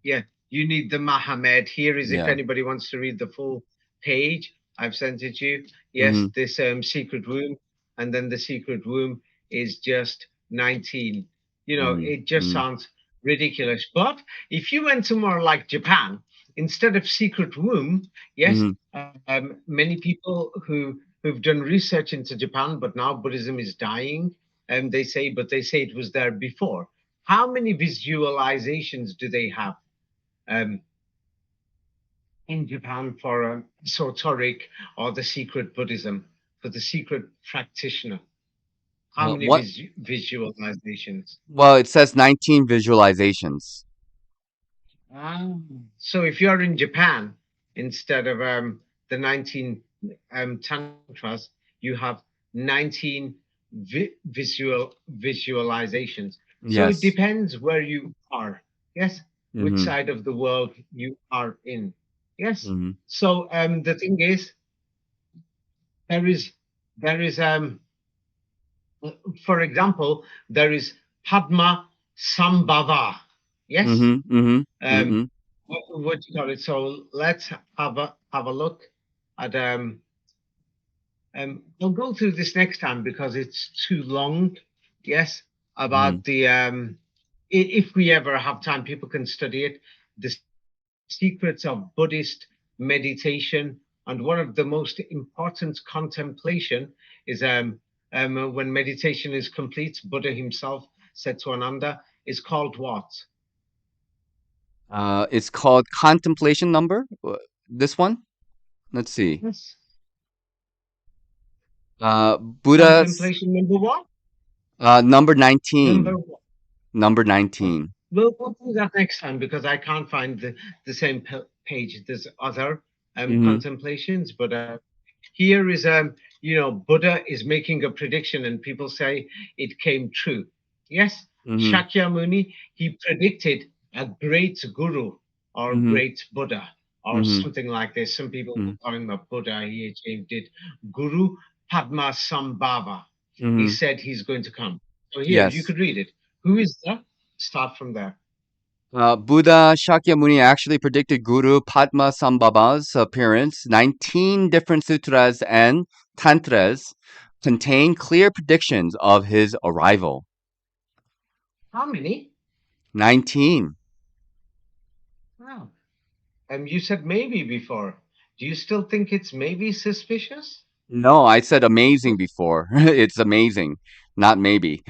yeah, you need the Muhammad. Here is if Yeah. anybody wants to read the full page. I've sent it to you. Yes, Mm-hmm. this secret room, and then the secret room is just 19. Mm-hmm. It just Mm-hmm. sounds ridiculous. But if you went somewhere like Japan, instead of secret room, yes, Mm-hmm. many people who've done research into Japan, but now Buddhism is dying, and they say it was there before. How many visualizations do they have? um, in Japan for Sotoric or the secret Buddhism, for the secret practitioner. How many What? visualizations? Well, it says 19 visualizations. Ah. So if you're in Japan, instead of the 19 tantras, you have 19 visualizations. So it Yes. depends where you are. Yes, which Mm-hmm. side of the world you are in. Yes. Mm-hmm. So the thing is, there is there is for example, there is Padma Sambhava. Yes. Mm-hmm. Mm-hmm. Um, Mm-hmm. what do you call it? So let's have a look at I'll go through this next time because it's too long. Yes, Mm-hmm. about the if we ever have time, people can study it. The secrets of Buddhist meditation, and one of the most important contemplation is when meditation is complete. Buddha himself said to Ananda, is called what? It's called contemplation number. This one. Let's see. Yes. Buddha's Contemplation number one. number Number 19. one. Number Oh, 19. we'll do that next time because I can't find the same page. There's other Mm-hmm. contemplations, but Here is Buddha is making a prediction, and people say it came true. Yes, Mm-hmm. Shakyamuni, he predicted a great guru or Mm-hmm. great Buddha or Mm-hmm. something like this. Some people Mm-hmm. call him a Buddha. He achieved it. Guru Padma Sambhava. He Mm-hmm. said he's going to come. So here you Yes. could read it. Who is that? Start from there. Buddha Shakyamuni actually predicted Guru Padma Sambhava's appearance. 19 different sutras and tantras contain clear predictions of his arrival. How many? 19. Wow. You said maybe before. Do you still think it's maybe suspicious? No, I said amazing before. It's amazing, not maybe.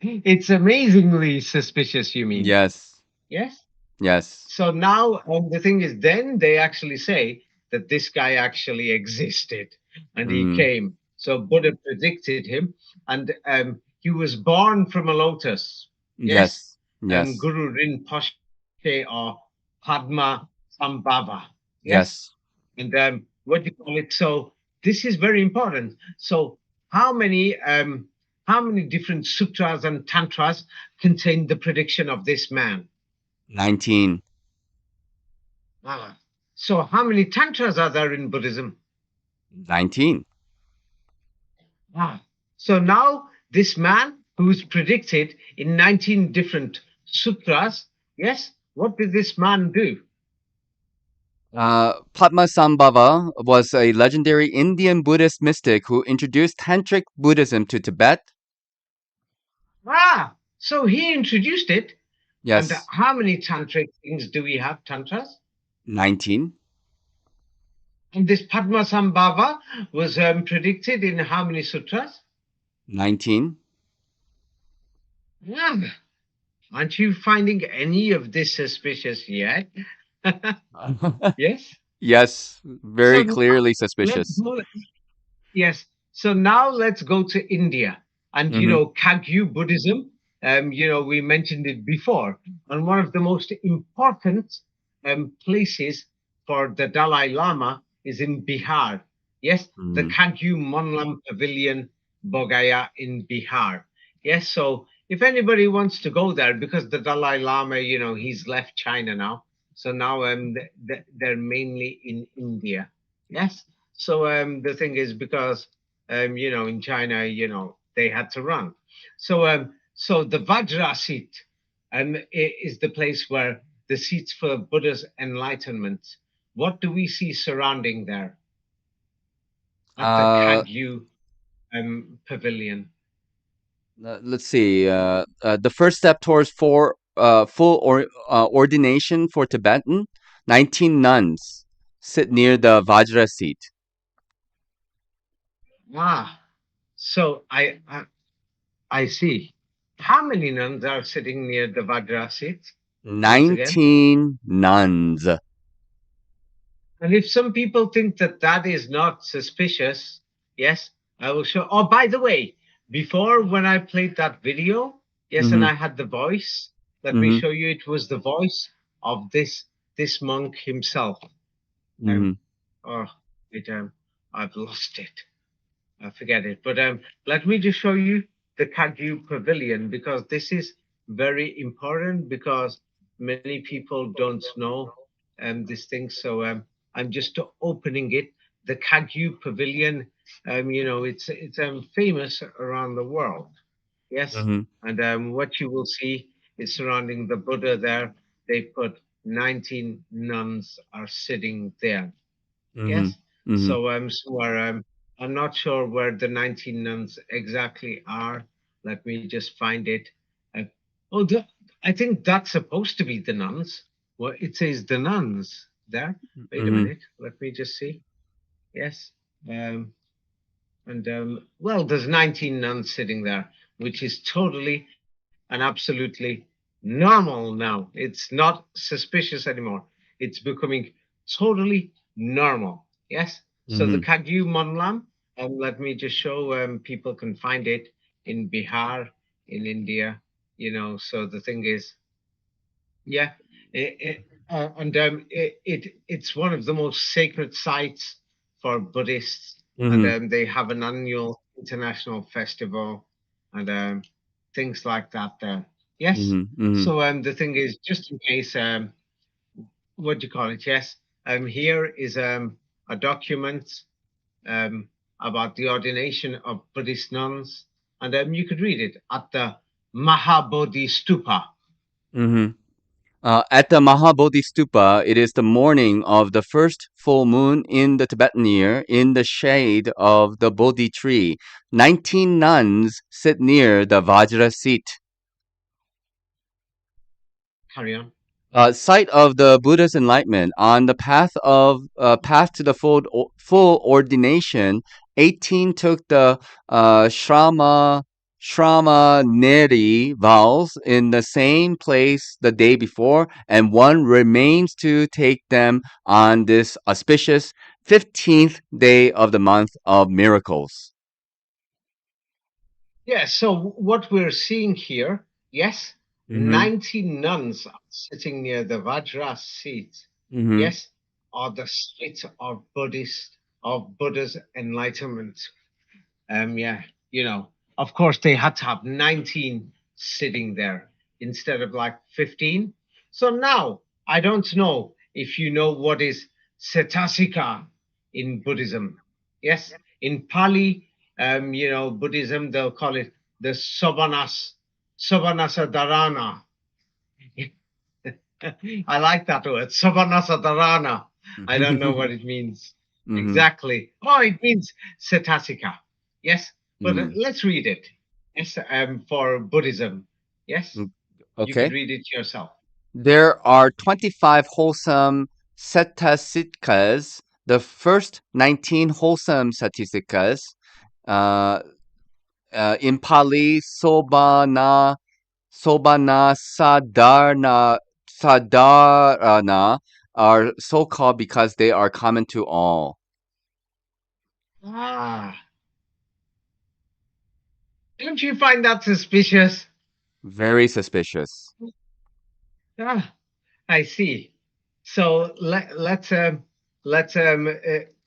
It's amazingly suspicious, you mean? Yes. Yes? Yes. So now the thing is, then they actually say that this guy actually existed and he Mm. came. So Buddha predicted him, and he was born from a lotus. Yes? Yes. Yes. Guru Rinpoche or Padma Sambhava. Yes? Yes. And what do you call it? So this is very important. So how many um, how many different sutras and tantras contain the prediction of this man? 19. Ah. So how many tantras are there in Buddhism? 19. Ah. So now this man who's predicted in 19 different sutras, yes, what did this man do? Padmasambhava was a legendary Indian Buddhist mystic who introduced Tantric Buddhism to Tibet. Ah, so he introduced it. And Yes. how many tantric things do we have, tantras? 19. And this Padmasambhava was predicted in how many sutras? 19. Yeah. Aren't you finding any of this suspicious yet? Yes. Yes, So very now clearly let's suspicious. go. Yes. So now let's go to India. And Hmm. Kagyu Buddhism, we mentioned it before. And one of the most important places for the Dalai Lama is in Bihar. Yes, the Mm. Kagyu Monlam Pavilion, Bogaya in Bihar. Yes, so if anybody wants to go there, because the Dalai Lama, he's left China now. So now they're mainly in India. Yes. So the thing is, because in China, they had to run. So the Vajra seat is the place where the seats for Buddha's enlightenment. What do we see surrounding there at the Uh, Kagyu pavilion? let's see. The first step towards ordination for Tibetan, 19 nuns sit near the Vajra seat. Ah, so I see. How many nuns are sitting near the Vajra seat? Once again. 19 nuns. And if some people think that that is not suspicious, yes, I will show. Oh, by the way, before when I played that video, yes, and Hmm. I had the voice. Let me Hmm. show you. It was the voice of this monk himself. Um, Hmm. oh, I've lost it. I forget it. But let me just show you the Kagyu Pavilion because this is very important because many people don't know this thing. So I'm just opening it. The Kagyu Pavilion, it's famous around the world. Yes, Hmm. and what you will see is surrounding the Buddha there. They put 19 nuns are sitting there. Hmm. Yes. Hmm. So I'm not sure where the 19 nuns exactly are. Let me just find it. Uh, oh, I think that's supposed to be the nuns. Well, it says the nuns there. Wait a Hmm. minute. Let me just see. Yes. Um, and well, there's 19 nuns sitting there, which is totally and absolutely normal now. It's not suspicious anymore. It's becoming totally normal. Yes. So the Hmm. Kagyu Monlam, let me just show people can find it in Bihar, in India. So the thing is, yeah, and it's one of the most sacred sites for Buddhists, and Mhm. they have an annual international festival and things like that there. Yes. Mhm. Mhm. So the thing is, just in case, what do you call it? Yes. Here is a document um, about the ordination of Buddhist nuns, and you could read it at the Mahabodhi Stupa. Mhm. At the Mahabodhi Stupa, it is the morning of the first full moon in the Tibetan year in the shade of the Bodhi tree. 19 nuns sit near the Vajra seat. Carry on. Site of the Buddha's enlightenment on the path to the full ordination. 18 took the Shrama Neri vows in the same place the day before, and one remains to take them on this auspicious 15th day of the month of miracles. Yeah, so what we're seeing here, yes, Mm-hmm. 19 nuns are sitting near the Vajra seat, Mm-hmm. yes, or the seat of Buddha's enlightenment. Yeah, of course they had to have 19 sitting there instead of like 15. So now I don't know if you know what is cetasika in Buddhism. Yes, in Pali, Buddhism, they'll call it the Savanasa Dharana. I like that word, Savanasa Dharana. I don't know what it means Mm-hmm. exactly. Oh, it means cetasika. Yes, but Mm-hmm. let's read it. Yes, for Buddhism. Yes, you could Okay. read it yourself. There are 25 wholesome satasikas. The first 19 wholesome satasikas uh, in Pali, Sobana Sadarana are so called because they are common to all. Ah, don't you find that suspicious? Very suspicious. Ah, I see. So let's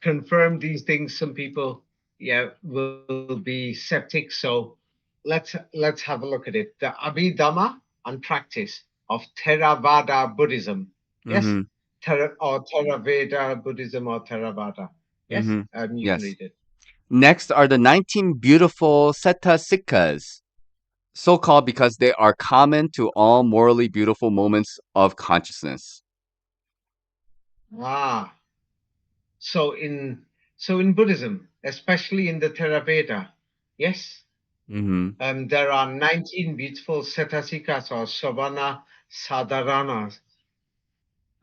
confirm these things. Some people, yeah, will be septic. So let's have a look at it. The Abhidhamma and practice of Theravada Buddhism. Yes, Mm-hmm. Or Theravada Buddhism or Theravada. Yes, Mm-hmm. you can Yes. read it. Next are the 19 beautiful satasikas, so called because they are common to all morally beautiful moments of consciousness. Ah, so in Buddhism, especially in the Theravada, yes, Mm-hmm. there are 19 beautiful Setasikas or Savana Sadharanas.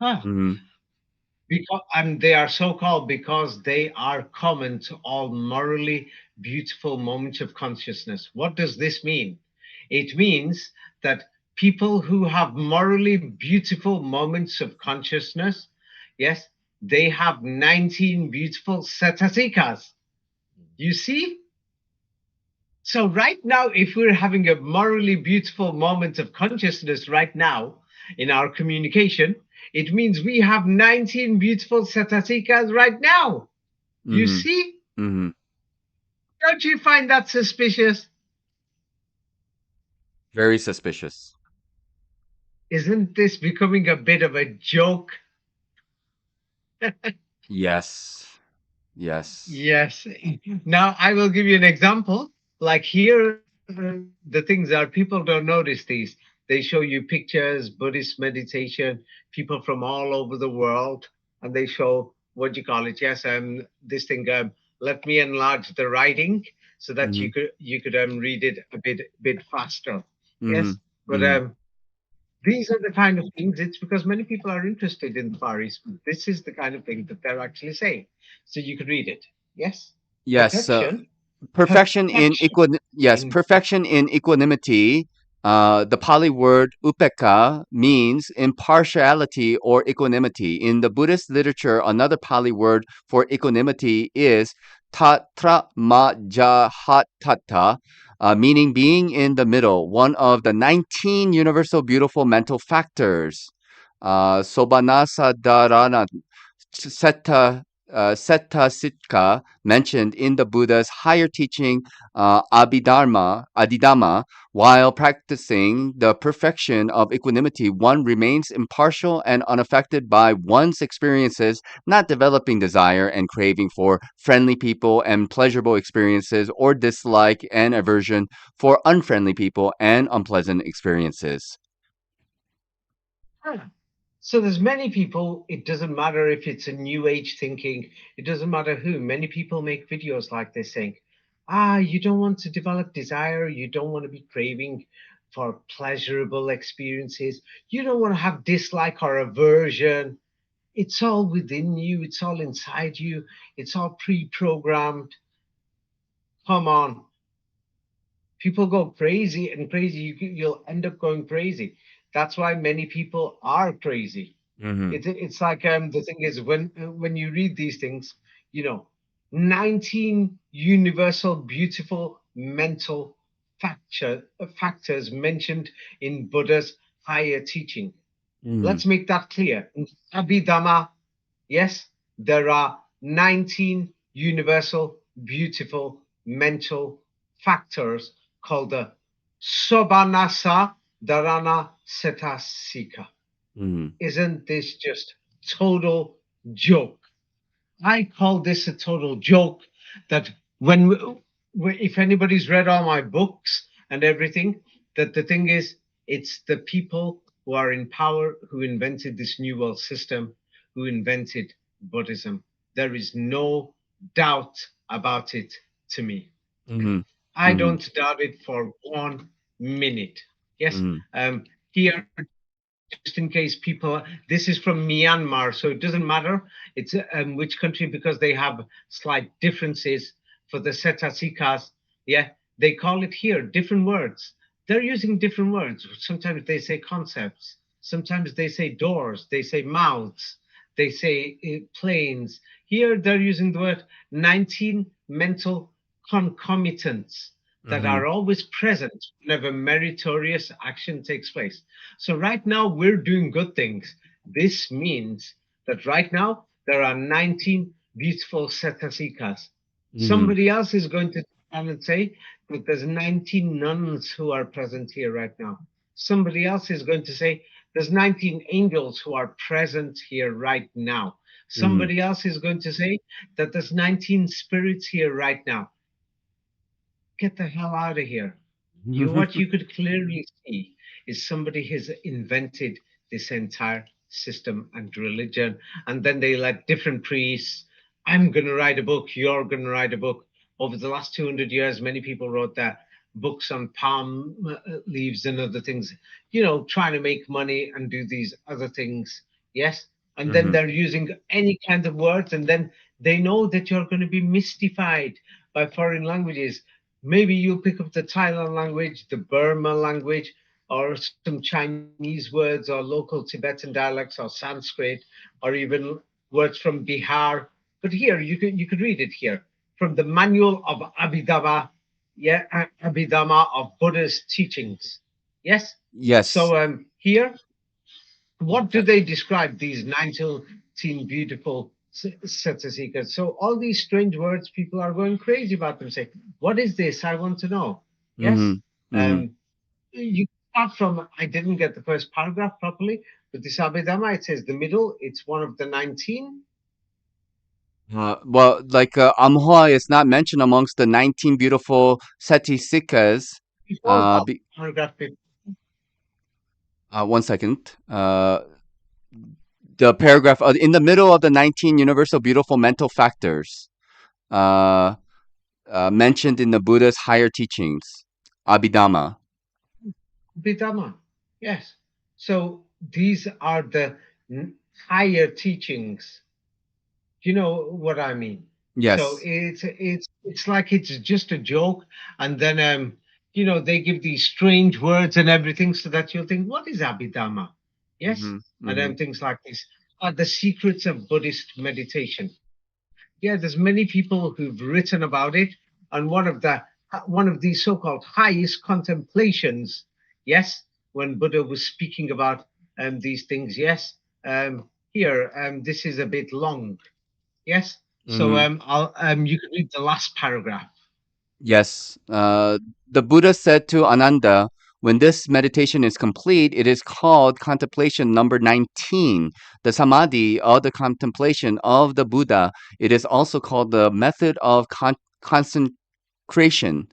Ah, Mm-hmm. and they are so called because they are common to all morally beautiful moments of consciousness. What does this mean? It means that people who have morally beautiful moments of consciousness, yes, they have 19 beautiful Setasikas. You see? So, right now, if we're having a morally beautiful moment of consciousness right now in our communication, it means we have 19 beautiful satasikas right now. You Mm-hmm. see? Mm-hmm. Don't you find that suspicious? Very suspicious. Isn't this becoming a bit of a joke? Yes. Yes. Yes. Now I will give you an example. Like here, the things are people don't notice these. They show you pictures, Buddhist meditation, people from all over the world, and they show what do you call it? Yes, this thing. Let me enlarge the writing so that Mm-hmm. you could read it a bit faster. Mm-hmm. Yes, but Mm-hmm. these are the kind of things. It's because many people are interested in the Far East. This is the kind of thing that they're actually saying. So you could read it. Yes. Yes. Perfection. Perfection in Perfection in perfection in equanimity. The Pali word upeka means impartiality or equanimity. In the Buddhist literature, another Pali word for equanimity is tatra majahatata, meaning being in the middle, one of the 19 universal beautiful mental factors. Sobanasa dharana setta Setasitka mentioned in the Buddha's higher teaching, Adidhamma, while practicing the perfection of equanimity, one remains impartial and unaffected by one's experiences, not developing desire and craving for friendly people and pleasurable experiences, or dislike and aversion for unfriendly people and unpleasant experiences. Ah, so there's many people, it doesn't matter if it's a new age thinking, it doesn't matter who. Many people make videos like this saying, you don't want to develop desire, you don't want to be craving for pleasurable experiences, you don't want to have dislike or aversion. It's all within you, it's all inside you, it's all pre-programmed. Come on. People go crazy and crazy. You'll end up going crazy. That's why many people are crazy. Mm-hmm. It's like the thing is when you read these things, you know, 19 universal beautiful mental factors mentioned in Buddha's higher teaching. Mm-hmm. Let's make that clear. In Abhidhamma, yes, there are 19 universal beautiful mental factors called the Sobanasa Dharana Cetasika. Mm-hmm. Isn't this just total joke? I call this a total joke. That if anybody's read all my books and everything, that the thing is, it's the people who are in power who invented this new world system, who invented Buddhism. There is no doubt about it to me. Mm-hmm. I Mm-hmm. don't doubt it for 1 minute. Yes. Mm-hmm. Here, just in case people, this is from Myanmar, so it doesn't matter it's which country, because they have slight differences for the Setasikas. Yeah, they call it here different words. They're using different words. Sometimes they say concepts, sometimes they say doors, they say mouths, they say planes. Here they're using the word 19 mental concomitants that Mm-hmm. are always present whenever meritorious action takes place. So right now we're doing good things. This means that right now there are 19 beautiful setasikas. Mm-hmm. Somebody else is going to come and say that there's 19 nuns who are present here right now. Somebody else is going to say there's 19 angels who are present here right now. Mm-hmm. Somebody else is going to say that there's 19 spirits here right now. Get the hell out of here. What you could clearly see is somebody has invented this entire system and religion, and then they let different priests. I'm going to write a book. You're going to write a book. Over the last 200 years, many people wrote that books on palm leaves and other things. Trying to make money and do these other things. Yes, and then Mm-hmm. they're using any kind of words, and then they know that you're going to be mystified by foreign languages. Maybe you'll pick up the Thailand language, the Burma language, or some Chinese words, or local Tibetan dialects, or Sanskrit, or even words from Bihar. But here you could read it here from the Manual of Abhidhamma, yeah, Abhidhamma of Buddha's teachings. Yes. Yes. So here, what do Uh, they describe these 19 beautiful Satsasikas? So all these strange words, people are going crazy about them, saying, "What is this? I want to know." Yes, mhm. Mhm. um, you start from. I didn't get the first paragraph properly, but this Abhidhamma, it says the middle. It's one of the 19. Well, like Amhua is not mentioned amongst the 19 beautiful Satisikas. Before that, Be, paragraph 50. 1 second. The paragraph in the middle of the 19 universal beautiful mental factors uh, mentioned in the Buddha's higher teachings, Abhidhamma. Abhidhamma. Yes. So these are the higher teachings. You know what I mean? So Yes. it's like it's just a joke, and then they give these strange words and everything, so that you'll think, what is Abhidhamma? Yes, Hmm. and then Hmm. things like this are the secrets of Buddhist meditation. Yeah, there's many people who've written about it, and one of these so-called highest contemplations. Yes, when Buddha was speaking about these things. Yes, here this is a bit long. Yes. So you can read the last paragraph. Yes. The Buddha said to Ananda, when this meditation is complete, it is called contemplation number 19, the samadhi of the contemplation of the Buddha. It is also called the method of consecration.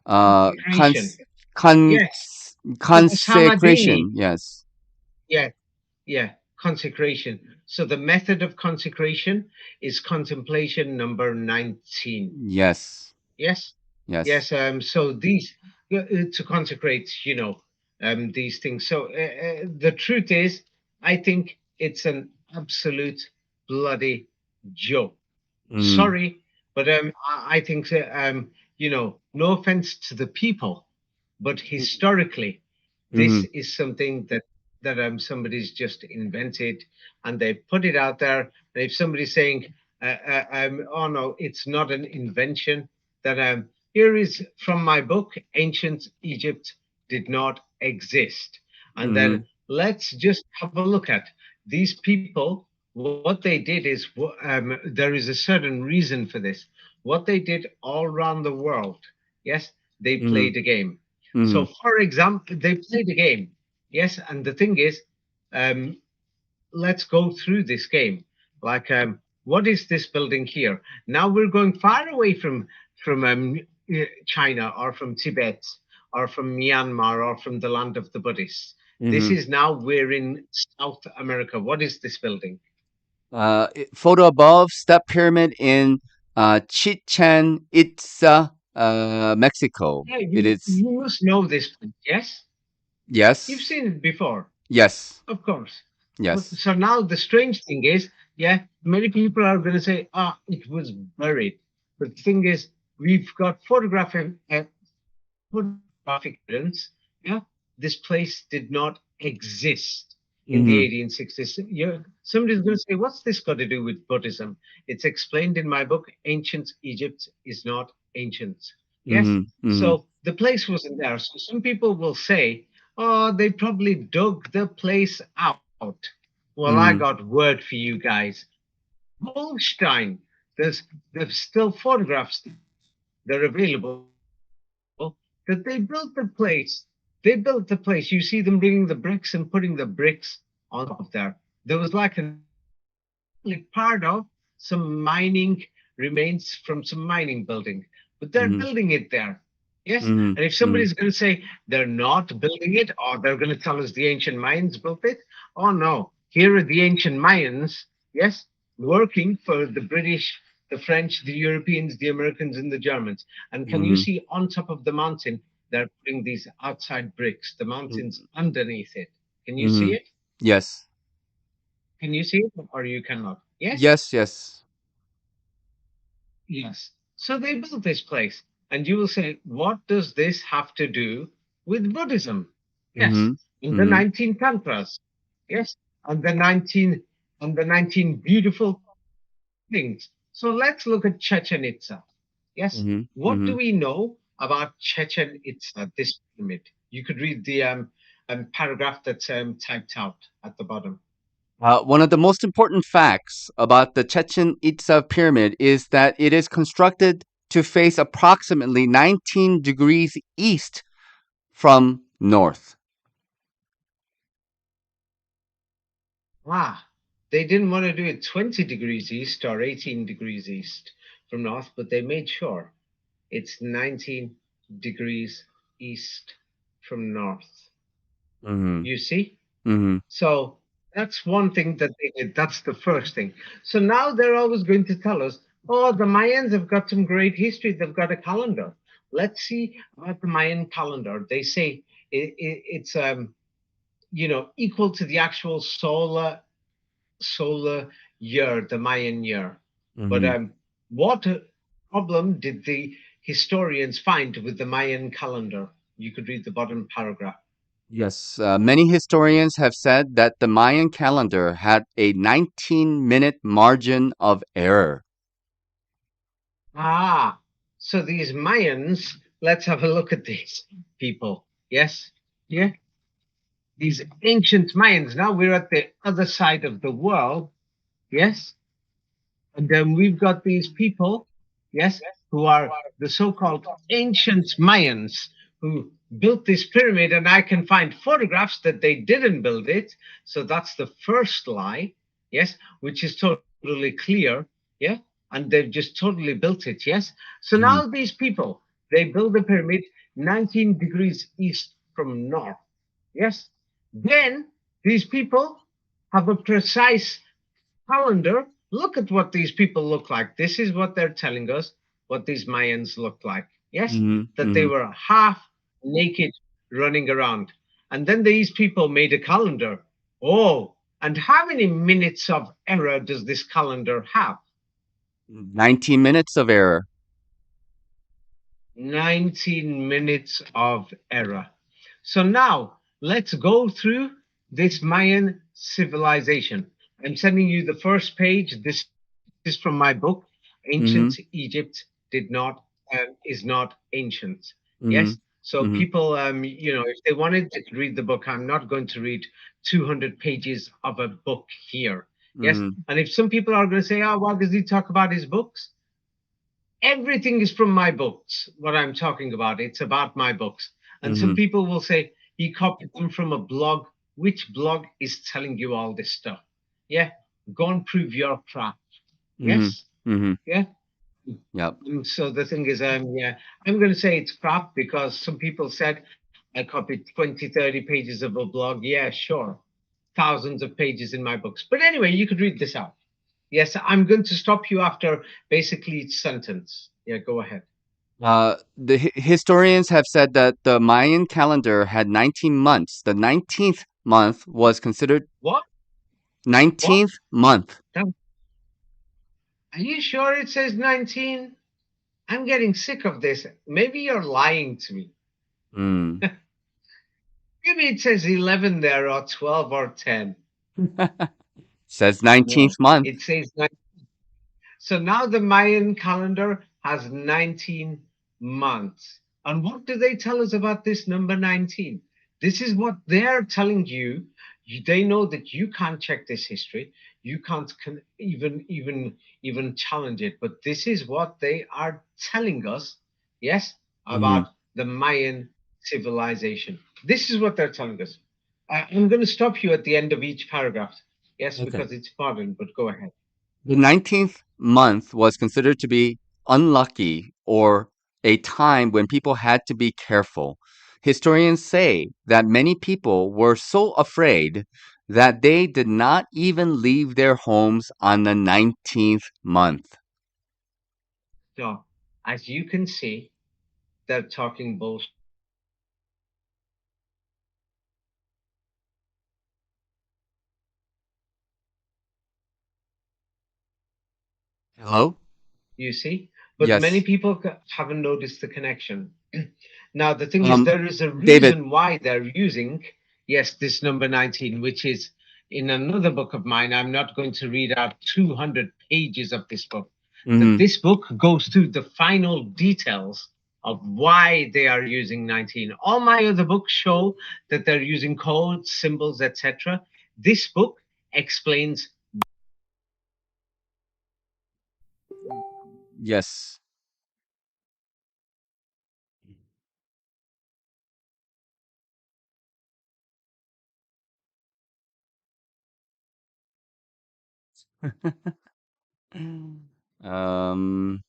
Uh, Consecration. cons- con- Yes. So the samadhi. consecration. Yes. Yeah. Yeah. Consecration. So the method of consecration is contemplation number 19. Yes. Yes. Yes. Yes. So these to consecrate, these things. So the truth is, I think it's an absolute bloody joke. Mm, Sorry, but I think that, no offense to the people, but historically, this mm, is something that somebody's just invented, and they put it out there. And if somebody's saying, "Oh no, it's not an invention," that here is from my book, "Ancient Egypt did not exist," and mm, then let's just have a look at these people. What they did is, there is a certain reason for this. What they did all around the world, yes, they mm, played a game. So, mm, for example, they played a game, yes, and the thing is, um, let's go through this game. Like, what is this building here? Now we're going far away from China or from Tibet or from Myanmar or from the land of the Buddhists. This mm. is now we're in South America. What is this building? Photo above, step pyramid in Chichen Itza, Mexico. Yeah, It you, is, you must know this. Yes, you've yes, seen it before, yes, of course. But yes. so now the strange thing is, yeah, many people are going to say, it was buried. But the thing is, we've got photographic evidence. Yeah, this place did not exist in the Mm-hmm, 1860s. Somebody's going to say, what's this got to do with Buddhism? It's explained in my book, Ancient Egypt is not ancient. Yes. mm-hmm, mm-hmm, So the place wasn't there. So some people will say, oh, they probably dug the place out. Well, I mm-hmm, got word for you guys. Holstein, there's still photographs they're available that they built the place. They built the place. You see them bringing the bricks and putting the bricks on top of there. There was like part of some mining remains from some mining building, but they're mm-hmm, building it there. Yes. mm-hmm, And if mm-hmm, somebody's going to say they're not building it, or they're going to tell us the ancient Mayans built it, oh no, here are the ancient Mayans, yes, working for the British, the French, the Europeans, the Americans, and the Germans. And can you mm-hmm, see on top of the mountain, they're putting these outside bricks, the mountains underneath it. Can you mm-hmm. see it? Yes, Can you see it, or you cannot? Yes? yes, yes. Yes. So they built this place. And you will say, what does this have to do with Buddhism? Yes. Mm-hmm, In the mm-hmm, 19 tantras. Yes. And the 19 beautiful things. So let's look at Chichen Itza. Yes. mm-hmm, What mm-hmm. do we know about Chichen Itza, this pyramid? You could read the paragraph that's typed out at the bottom. One of the most important facts about the Chichen Itza pyramid is that it is constructed to face approximately 19 degrees east from north. Ah, they didn't want to do it 20 degrees east or 18 degrees east from north, but they made sure it's 19 degrees east from north. Mm-hmm, You see? mm-hmm, So that's one thing that they did. That's the first thing. So now they're always going to tell us, oh, the Mayans have got some great history. They've got a calendar. Let's see about the Mayan calendar. They say it's equal to the actual solar year, the Mayan year. But mm-hmm. what problem did the historians find with the Mayan calendar? You could read the bottom paragraph. Yes, many historians have said that the Mayan calendar had a 19-minute margin of error. Ah, so these Mayans, let's have a look at these people. Yes? Yeah? These ancient Mayans. Now we're at the other side of the world. Yes? And then we've got these people, yes, who are the so-called ancient Mayans who built this pyramid, and I can find photographs that they didn't build it. So that's the first lie, yes, which is totally clear, yeah, and they've just totally built it, yes. So now Mhm. these people, they build the pyramid 19 degrees east from north, yes. Then these people have a precise calendar. Look at what these people look like. This is what they're telling us what these Mayans looked like. Yes, Mhm. that they Mhm. were half naked running around. And then these people made a calendar. Oh, and how many minutes of error does this calendar have? 19 minutes of error. 19 minutes of error. So now let's go through this Mayan civilization. I'm sending you the first page. This is from my book, Ancient Mhm. Egypt is not ancient. Yes. Mhm. So Mhm. people, if they wanted to read the book, I'm not going to read 200 pages of a book here. Yes. Mhm. And if some people are going to say, oh, what does he talk about his books? Everything is from my books. What I'm talking about, it's about my books. And some Mhm. people will say he copied them from a blog. Which blog is telling you all this stuff? Yeah, go and prove your craft. Mhm. Yes, Mhm. yeah. Yep. So the thing is, yeah, I'm going to say it's crap because some people said I copied 20, 30 pages of a blog. Yeah, sure, thousands of pages in my books. But anyway, you could read this out. Yes, I'm going to stop you after basically each sentence. Yeah, go ahead. The historians have said that the Mayan calendar had 19 months. The 19th month was considered What? What? 19th month. Are you sure it says 19? I'm getting sick of this. Maybe you're lying to me. Mm. Maybe it says 11 there, or 12 or 10. Says 19th No, month. it says 19. So now the Mayan calendar has 19 months. And what do they tell us about this number 19? This is what they're telling you. They know that you can't check this history. You can't even challenge it. But this is what they are telling us, yes, Mhm. about the Mayan civilization. This is what they're telling us. I'm going to stop you at the end of each paragraph. Yes, Okay. because it's important, but go ahead. The 19th month was considered to be unlucky or a time when people had to be careful. Historians say that many people were so afraid that they did not even leave their homes on the 19th month. So, as you can see, they're talking bullshit. Hello? You see, but many Yes. people haven't noticed the connection. Now, the thing is, Um, there is a David. reason why they're using, yes, this number 19, which is in another book of mine. I'm not going to read out 200 pages of this book. That Mhm. this book goes through the final details of why they are using 19. All my other books show that they're using codes, symbols, etc. This book explains. Yes. Um,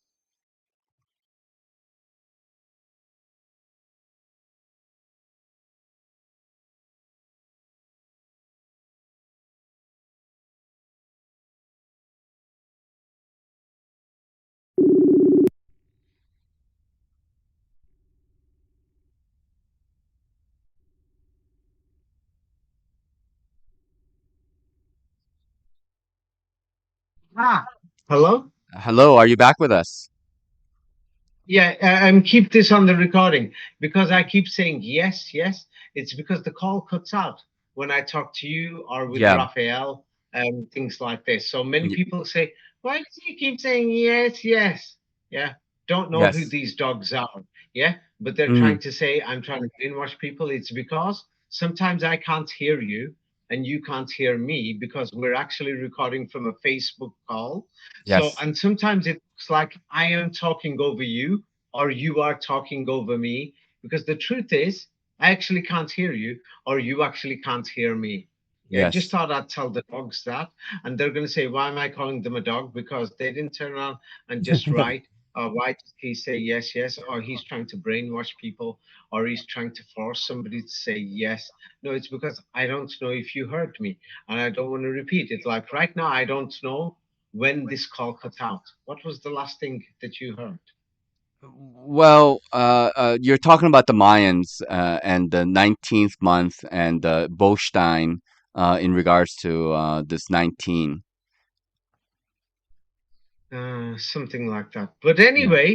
Ah, hello? Hello, are you back with us? Yeah, keep this on the recording because I keep saying yes, yes. It's because the call cuts out when I talk to you or with Yeah. Raphael and things like this. So many Y- people say, why do you keep saying yes, yes? Yeah, don't know who yes. these dogs are. Yeah, but they're trying Mhm. to say I'm trying to brainwash people. It's because sometimes I can't hear you and you can't hear me because we're actually recording from a Facebook call. So, Yes. and sometimes it's like I am talking over you or you are talking over me, because the truth is, I actually can't hear you or you actually can't hear me. Yeah, I just Yes. thought I'd tell the dogs that, and they're going to say, why am I calling them a dog? Because they didn't turn around and just write, why did he say yes, yes, or he's trying to brainwash people, or he's trying to force somebody to say yes. No, it's because I don't know if you heard me, and I don't want to repeat it. Like right now, I don't know when this call cut out. What was the last thing that you heard? Well, you're talking about the Mayans and the 19th month and Bolstein in regards to this 19. Something like that. But Yeah. anyway,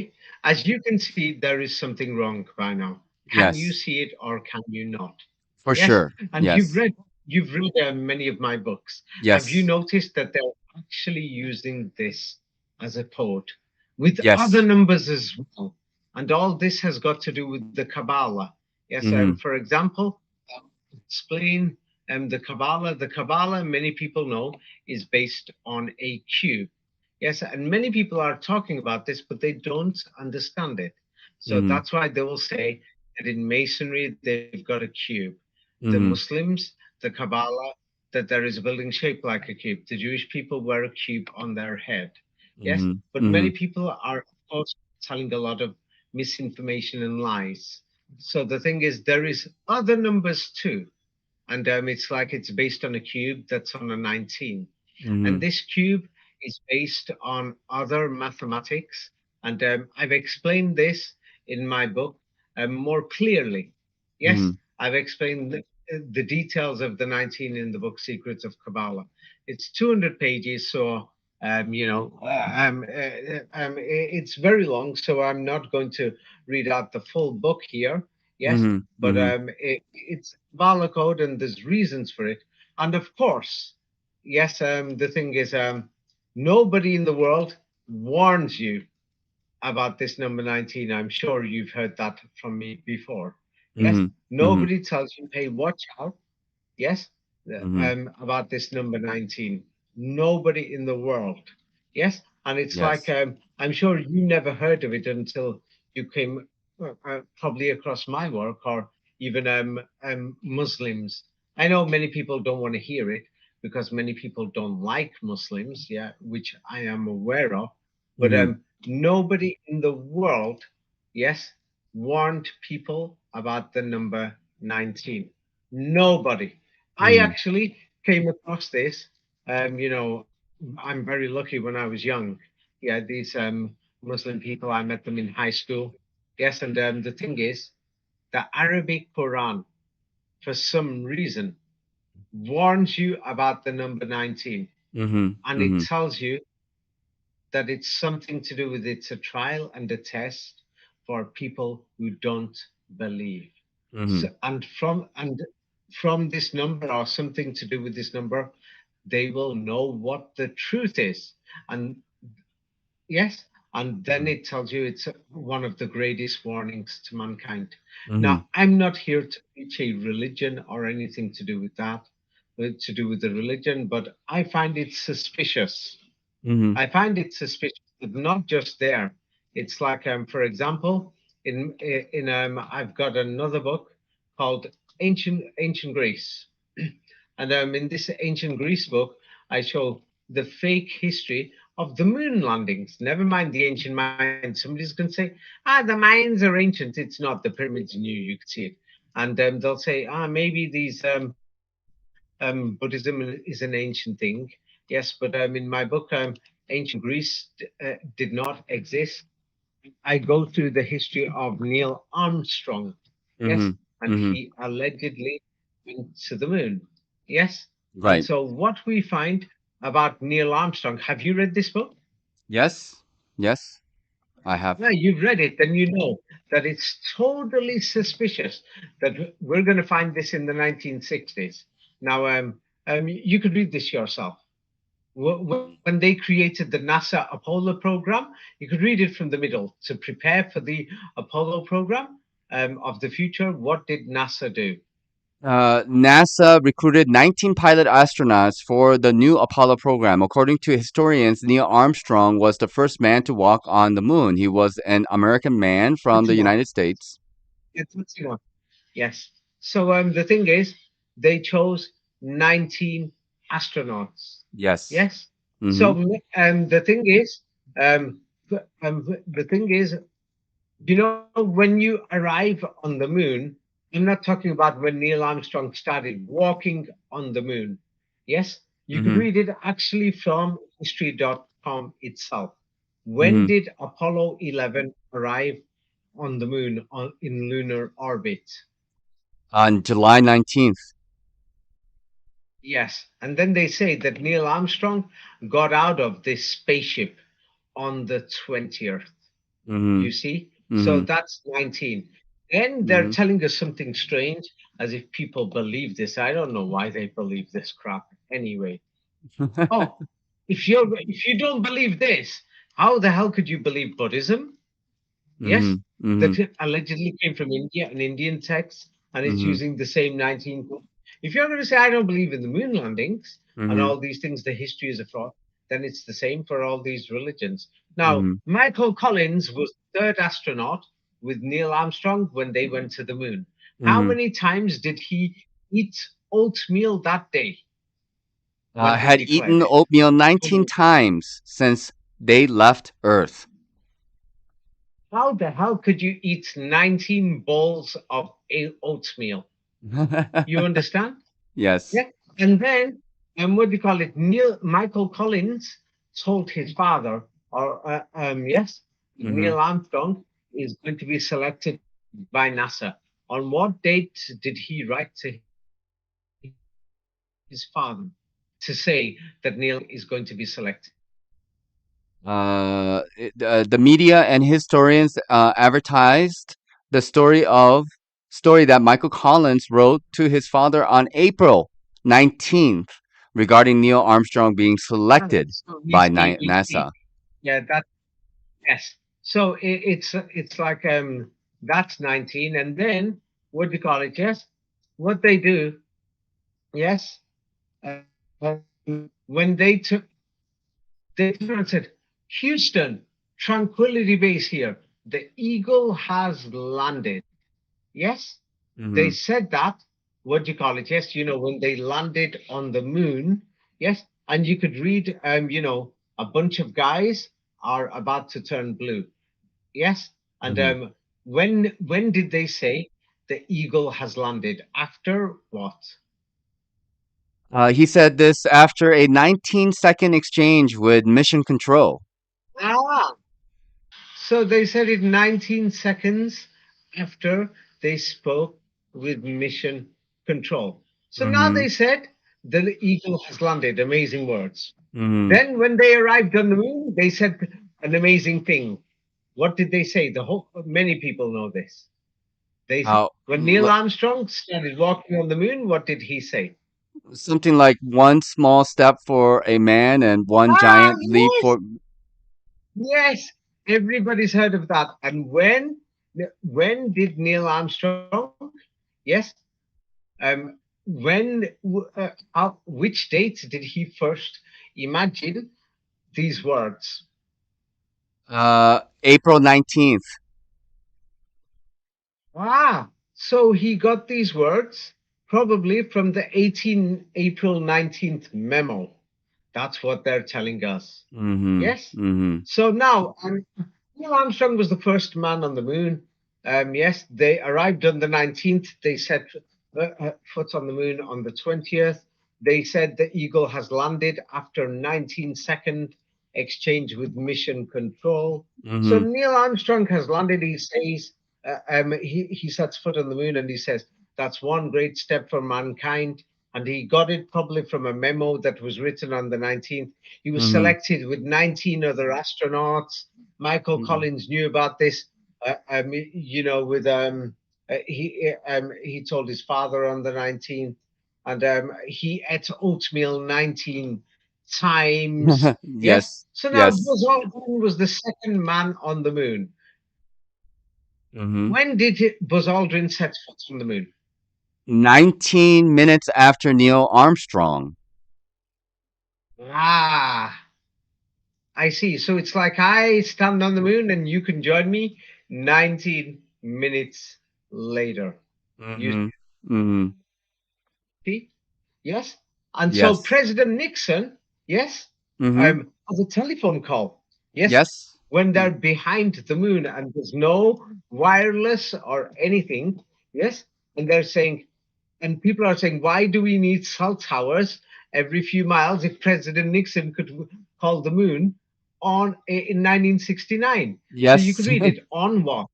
as you can see, there is something wrong by now. Can you Yes, see it or can you not? for Yes, sure. and Yes. you've read many of my books. Have you Yes. noticed that they're actually using this as a code with other Yes. numbers as well? And all this has got to do with the Kabbalah. Yes, Mhm. for example, explain the Kabbalah. The Kabbalah, many people know, is based on a cube. Yes, and many people are talking about this, but they don't understand it. So Mhm. that's why they will say that in Masonry they've got a cube. The Mhm. Muslims, the Kabbalah, that there is a building shaped like a cube. The Jewish people wear a cube on their head. Yes, Mhm. but many Mhm. people are, of course, telling a lot of misinformation and lies. So the thing is, there is other numbers too, and it's like it's based on a cube that's on a 19. And Mhm. this cube is based on other mathematics. And I've explained this in my book more clearly. Yes, Mhm. I've explained the details of the 19 in the book Secrets of Kabbalah. It's 200 pages, so it's very long, so I'm not going to read out the full book here. Yes, Mhm. but Mhm. it's Kabbalah code, and there's reasons for it. And of course, yes, the thing is, nobody in the world warns you about this number 19. I'm sure you've heard that from me before. Yes, Mhm. Mhm. nobody tells you, hey, watch out. Yes, Mhm. about this number 19. Nobody in the world. Yes, and it's like, Yes. I'm sure you never heard of it until you came probably across my work, or even Muslims. I know many people don't want to hear it because many people don't like Muslims, yeah, which I am aware of. But Mhm. nobody in the world, yes, warned people about the number 19. Nobody. I Mhm. actually came across this. I'm very lucky when I was young. Yeah, these Muslim people, I met them in high school. Yes, and the thing is, the Arabic Quran, for some reason, warns you about the number 19. Mhm. And it Mhm. tells you that it's something to do with it's a trial and a test for people who don't believe. So, Mhm. and from this number, or something to do with this number, they will know what the truth is. And yes, and then Mhm. it tells you it's one of the greatest warnings to mankind. Mhm. Now, I'm not here to preach a religion or anything to do with that, to do with the religion, but I find it suspicious. Mhm. I find it suspicious, but not just there. It's like, for example, in I've got another book called Ancient Greece, and in this Ancient Greece book, I show the fake history of the moon landings. Never mind the ancient Mayans. Somebody's going to say, the Mayans are ancient. It's not. The pyramids are new. You can see it, and they'll say, maybe these Buddhism is an ancient thing. Yes, but in my book, ancient Greece did not exist. I go through the history of Neil Armstrong. Yes, Mhm. and Mhm. he allegedly went to the moon. Yes, and Right. so what we find about Neil Armstrong, have you read this book? Yes. Yes, I have. No, you've read it, then you know that it's totally suspicious that we're going to find this in the 1960s. Now, you could read this yourself. When they created the NASA Apollo program, you could read it from the middle. To prepare for the Apollo program of the future, what did NASA do? NASA recruited 19 pilot astronauts for the new Apollo program. According to historians, Neil Armstrong was the first man to walk on the moon. He was an American man from the 21. United States. Yeah, 21. Yes. So the thing is, they chose 19 astronauts. Yes. Yes. So Mm-hmm. the thing is, the thing is, when you arrive on the moon, I'm not talking about when Neil Armstrong started walking on the moon. Yes, you could Mm-hmm. read it actually from history.com itself. When Mm-hmm. did Apollo 11 arrive on the moon in lunar orbit? On July 19th. Yes, and then they say that Neil Armstrong got out of this spaceship on the 20th. Mm-hmm. You see? So Mm-hmm. that's 19. Then they're Mm-hmm. telling us something strange, as if people believe this. I don't know why they believe this crap anyway. Oh, if you don't believe this, how the hell could you believe Buddhism? Mm-hmm. Yes, Mm-hmm. that allegedly came from India, an Indian text, and it's Mm-hmm. using the same 19. If you're going to say, I don't believe in the moon landings and Mm-hmm. all these things, the history is a fraud, then it's the same for all these religions. Now, Mm-hmm. Michael Collins was the third astronaut with Neil Armstrong when they went to the moon. How Mm-hmm. many times did he eat oatmeal that day when they Had declared eaten it? oatmeal 19 times since they left Earth. How the hell could you eat 19 bowls of oatmeal? You understand? Yes. Yeah. And then, what do you call it? Michael Collins told his father, or yes, Mm-hmm. Neil Armstrong is going to be selected by NASA. On what date did he write to his father to say that Neil Armstrong is going to be selected? The media and historians advertised the story that Michael Collins wrote to his father on April 19th regarding Neil Armstrong being selected So by he's ABC. NASA. Yeah, that yes. So it's like that's 19, and then what do you call it? Yes, what they do? Yes, when they turned around and said, Houston, tranquility base here. The eagle has landed. Yes, they Hmm. said that. What do you call it? Yes, when they landed on the moon. Yes, and you could read, a bunch of guys are about to turn blue. Yes, and Hmm. when did they say the eagle has landed? After what? He said this after a 19-second exchange with Mission Control. Ah, so they said it 19 seconds after they spoke with Mission Control. So now Hmm. they said the eagle has landed. Amazing words. Hmm. Then when they arrived on the moon, they said an amazing thing. What did they say? Many people know this. Uh, When Neil l- Armstrong started walking on the moon, what did he say? Something like one small step for a man and one Ah, giant leap yes, for. yes. Everybody's heard of that. And when did Neil Armstrong? Yes. Which date did he first imagine these words? April 19th. Ah, so he got these words probably from the 18 April 19th memo. That's what they're telling us. Mhm, Yes. mhm, So now, Neil Armstrong was the first man on the moon. Yes, they arrived on the 19th. They set foot on the moon on the 20th. They said the Eagle has landed after 19-second exchange with mission control. So mhm, Neil Armstrong has landed. He says he sets foot on the moon and he says that's one great step for mankind. And he got it probably from a memo that was written on the 19th. He was mhm, selected with 19 other astronauts. Michael mhm, Collins knew about this. With he told his father on the 19th, and he ate oatmeal 19 times. Yes. Yes, So now yes. Buzz Aldrin was the second man on the moon. Mhm. When did Buzz Aldrin set foot on the moon? 19 minutes after Neil Armstrong. Ah, I see. So it's like I stand on the moon and you can join me 19 minutes later. You Mhm. Mhm. see? Yes. And so Yes. President Nixon, yes, Mhm. has a telephone call. Yes. Yes. When they're Mm. behind the moon and there's no wireless or anything. Yes. And they're saying, and people are saying, why do we need cell towers every few miles if President Nixon could call the moon on in 1969? So you could Yes. read it on what?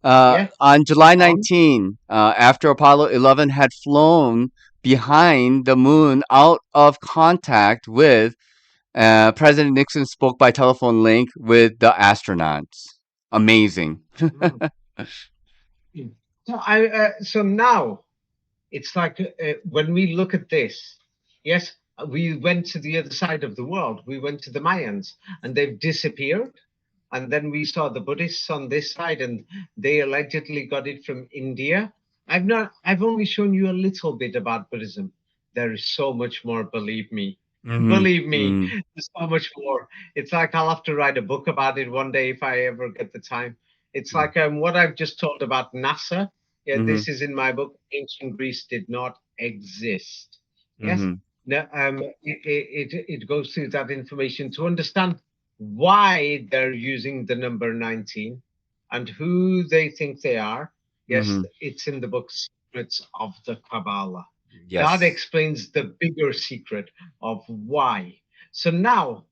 Yeah, On July on 19, after Apollo 11 had flown behind the moon out of contact with President Nixon spoke by telephone link with the astronauts. Amazing. mm, mm. So now it's like when we look at this, yes, we went to the other side of the world. We went to the Mayans, and they've disappeared. And then we saw the Buddhists on this side, and they allegedly got it from India. I've only shown you a little bit about Buddhism. There is so much more, believe me. Mhm. Believe me, Mhm. there's so much more. It's like I'll have to write a book about it one day if I ever get the time. It's like what I've just told about NASA. Yeah, Mhm. this is in my book. Ancient Greece did not exist. Yes. Mhm. No, it goes through that information to understand why they're using the number 19 and who they think they are. Yes, Mhm. it's in the book Secrets of the Kabbalah. That Yes. explains the bigger secret of why. So now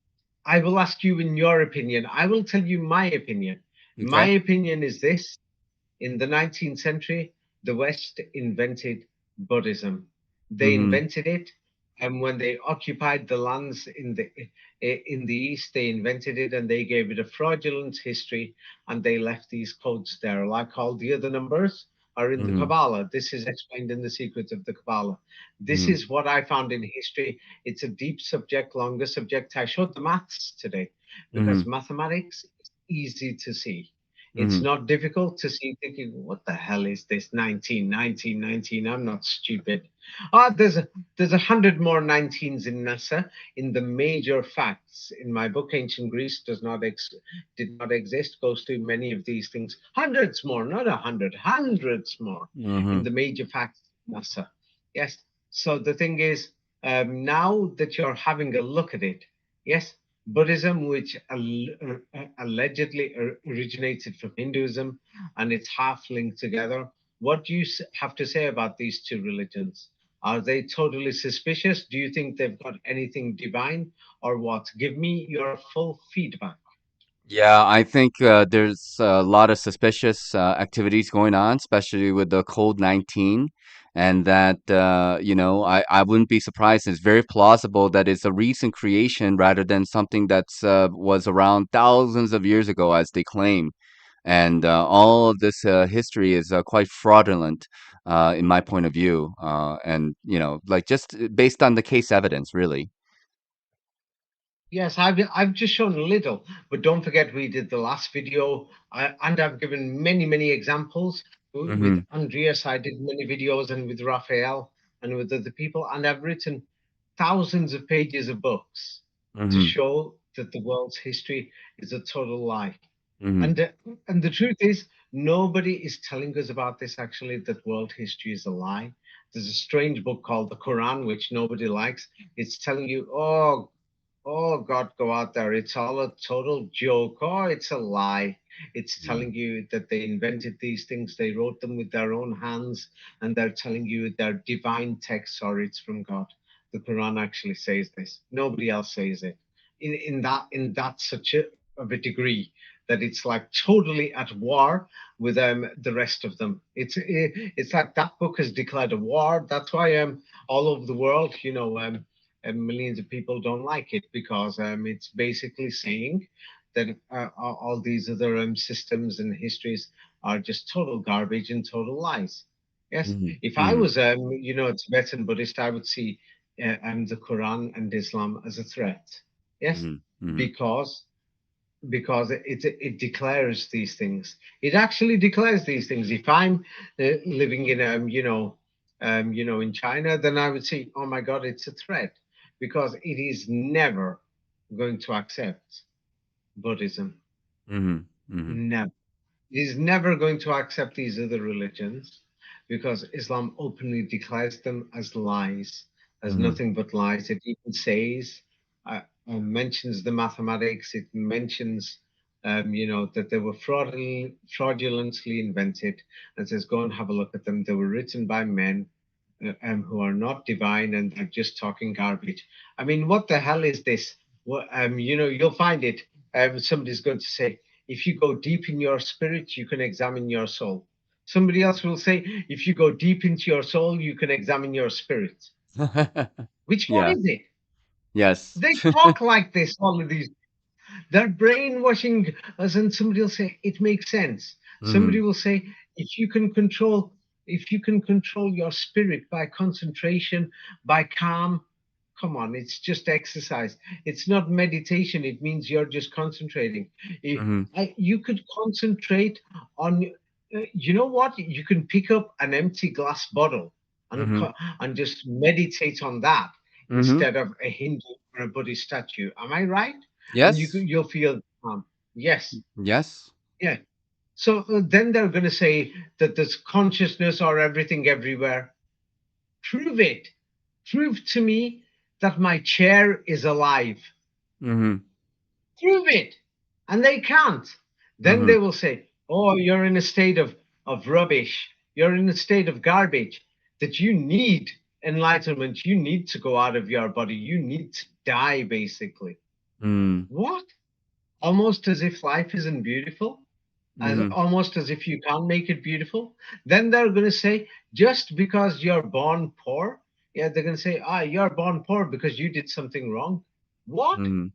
I will ask you in your opinion. I will tell you my opinion. My Okay. opinion is this: in the 19th century, the West invented Buddhism. They Mhm. invented it, and when they occupied the lands in the East, they invented it and they gave it a fraudulent history, and they left these codes there, like all the other numbers are in the Mhm. Kabbalah. This is explained in the Secret of the Kabbalah. This Mhm. is what I found in history. It's a deep subject, longer subject. I showed the maths today because Mhm. mathematics is easy to see. It's Mhm. not difficult to see thinking, what the hell is this 19, 19, 19? I'm not stupid. Ah, there's 100 more 19s in NASA in the major facts. In my book, Ancient Greece did not exist, goes through many of these things. Hundreds more, not 100, hundreds more in Mhm. the major facts of NASA. Yes. So the thing is, now that you're having a look at it, yes, Buddhism, which allegedly originated from Hinduism, and it's half linked together. What do you have to say about these two religions? Are they totally suspicious? Do you think they've got anything divine or what? Give me your full feedback. Yeah, I think there's a lot of suspicious activities going on, especially with the COVID-19, and that I wouldn't be surprised. It's very plausible that it's a recent creation rather than something that's was around thousands of years ago, as they claim. And all of this history is quite fraudulent, in my point of view, and like just based on the case evidence, really. Yes, I've just shown a little, but don't forget we did the last video, and I've given many examples. With Hmm. Andreas, I did many videos, and with Raphael and with other people, and I've written thousands of pages of books to Hmm. show that the world's history is a total lie. Hmm. And uh, and the truth is, nobody is telling us about this. Actually, that world history is a lie. There's a strange book called the Quran, which nobody likes. It's telling you, oh God, go out there. It's all a total joke. Oh, it's a lie. It's telling you that they invented these things. They wrote them with their own hands, and they're telling you they're divine texts or it's from God. The Quran actually says this. Nobody else says it. In that such of a degree that it's like totally at war with the rest of them. It's like that book has declared a war. That's why all over the world, and millions of people don't like it because it's basically saying that all these other systems and histories are just total garbage and total lies. Yes, Hmm. if I Hmm. was a Tibetan Buddhist, I would see the Quran and Islam as a threat. Yes, Hmm. Hmm. because it declares these things. It actually declares these things. If I'm living in in China, then I would say, oh my God, it's a threat, because it is never going to accept Buddhism. Mhm. Mhm. Never. It is never going to accept these other religions, because Islam openly declares them as lies, as Mhm. nothing but lies. It even says, mentions the mathematics, it mentions, that they were fraudulently invented, and says, go and have a look at them. They were written by men who are not divine, and they're just talking garbage. I mean, what the hell is this? Well, you'll find it. Somebody's going to say, if you go deep in your spirit, you can examine your soul. Somebody else will say, if you go deep into your soul, you can examine your spirit. Which one Yeah. is it? Yes. They talk like this, all of these. They're brainwashing us, and somebody will say, it makes sense. Somebody Mhm. will say, if you can control, if you can control your spirit by concentration, by calm, come on, it's just exercise. It's not meditation. It means you're just concentrating. Mhm. You could concentrate on, you know what? You can pick up an empty glass bottle and Mhm. and just meditate on that Mhm. instead of a Hindu or a Buddhist statue. Am I right? And Yes. you'll feel calm. Yes, Yes. yeah. So then they're going to say that there's consciousness or everything everywhere. Prove it. Prove to me that my chair is alive. Mhm. Prove it. And they can't. Then Mhm. they will say, oh, you're in a state of rubbish. You're in a state of garbage, that you need enlightenment. You need to go out of your body. You need to die, basically. Mm. What? Almost as if life isn't beautiful, as Mhm. almost as if you can't make it beautiful. Then they're going to say, just because you're born poor, yeah, they're going to say, you're born poor because you did something wrong. What? Mhm.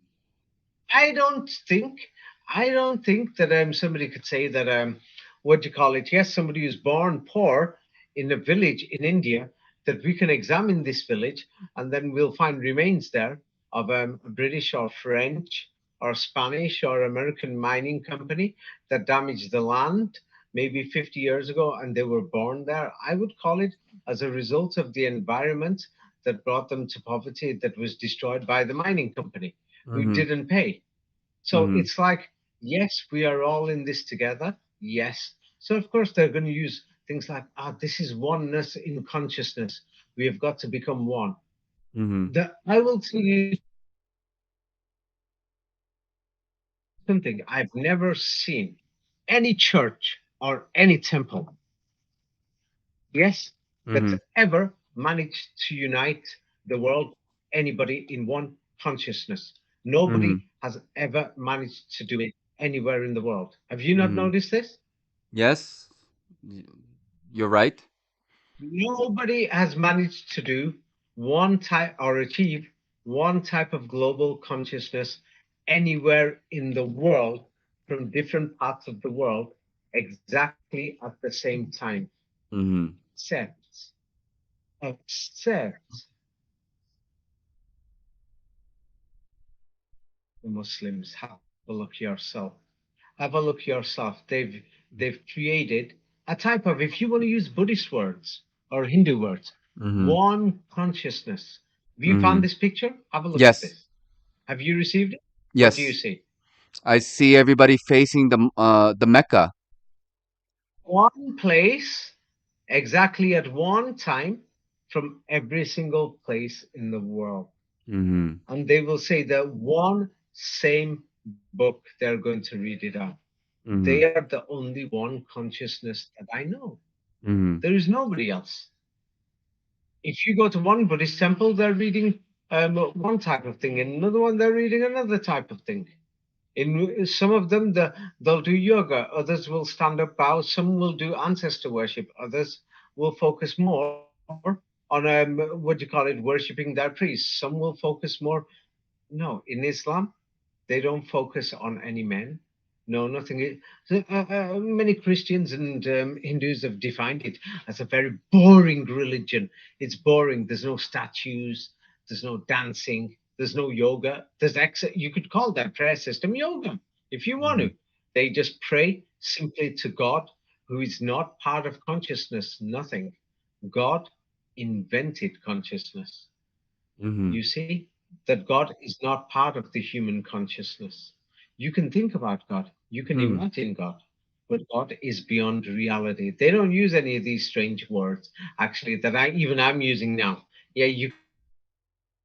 I don't think, I don't think that somebody could say that what do you call it? Yes, somebody who's born poor in a village in India, that we can examine this village and then we'll find remains there of a British or French or Spanish or American mining company that damaged the land maybe 50 years ago, and they were born there. I would call it as a result of the environment that brought them to poverty, that was destroyed by the mining company who Mhm. didn't pay. So Mhm. it's like, yes, we are all in this together. Yes. So of course they're going to use things like, this is oneness in consciousness. We have got to become one. Mhm. I will tell you something. I've never seen any church or any temple, yes, that's Mhm. ever managed to unite the world, anybody in one consciousness. Mhm. Nobody has ever managed to do it anywhere in the world. Have you not Mhm. noticed this? Yes. Y- You're right. Nobody has managed to do one type or achieve one type of global consciousness anywhere in the world, from different parts of the world, exactly at the same time, Mhm. except except the Muslims. Have a look yourself. Have a look yourself. They've created a type of, if you want to use Buddhist words or Hindu words, Mhm. one consciousness. Have you found Mhm. this picture? Have a look at Yes. this. Have you received it? What do you Yes. see? I see everybody facing the Mecca. One place, exactly at one time, from every single place in the world. Mhm. And they will say that one same book, they're going to read it out. They Mhm. are the only one consciousness that I know. Mhm. There is nobody else. If you go to one Buddhist temple, they're reading one type of thing. In another one, they're reading another type of thing. In some of them, they'll do yoga. Others will stand up, bow. Some will do ancestor worship. Others will focus more on what do you call it, worshiping their priests. Some will focus more. No, in Islam, they don't focus on any men. No, nothing. Many Christians and Hindus have defined it as a very boring religion. It's boring. There's no statues. There's no dancing. There's no yoga. You could call that prayer system yoga if you want to. Mhm. They just pray simply to God, who is not part of consciousness. Nothing. God. invented consciousness. Mhm. You see, that God is not part of the human consciousness. You can think about God, you can Mhm. imagine God, but God is beyond reality. They don't use any of these strange words, actually, that I'm using now. Yeah, you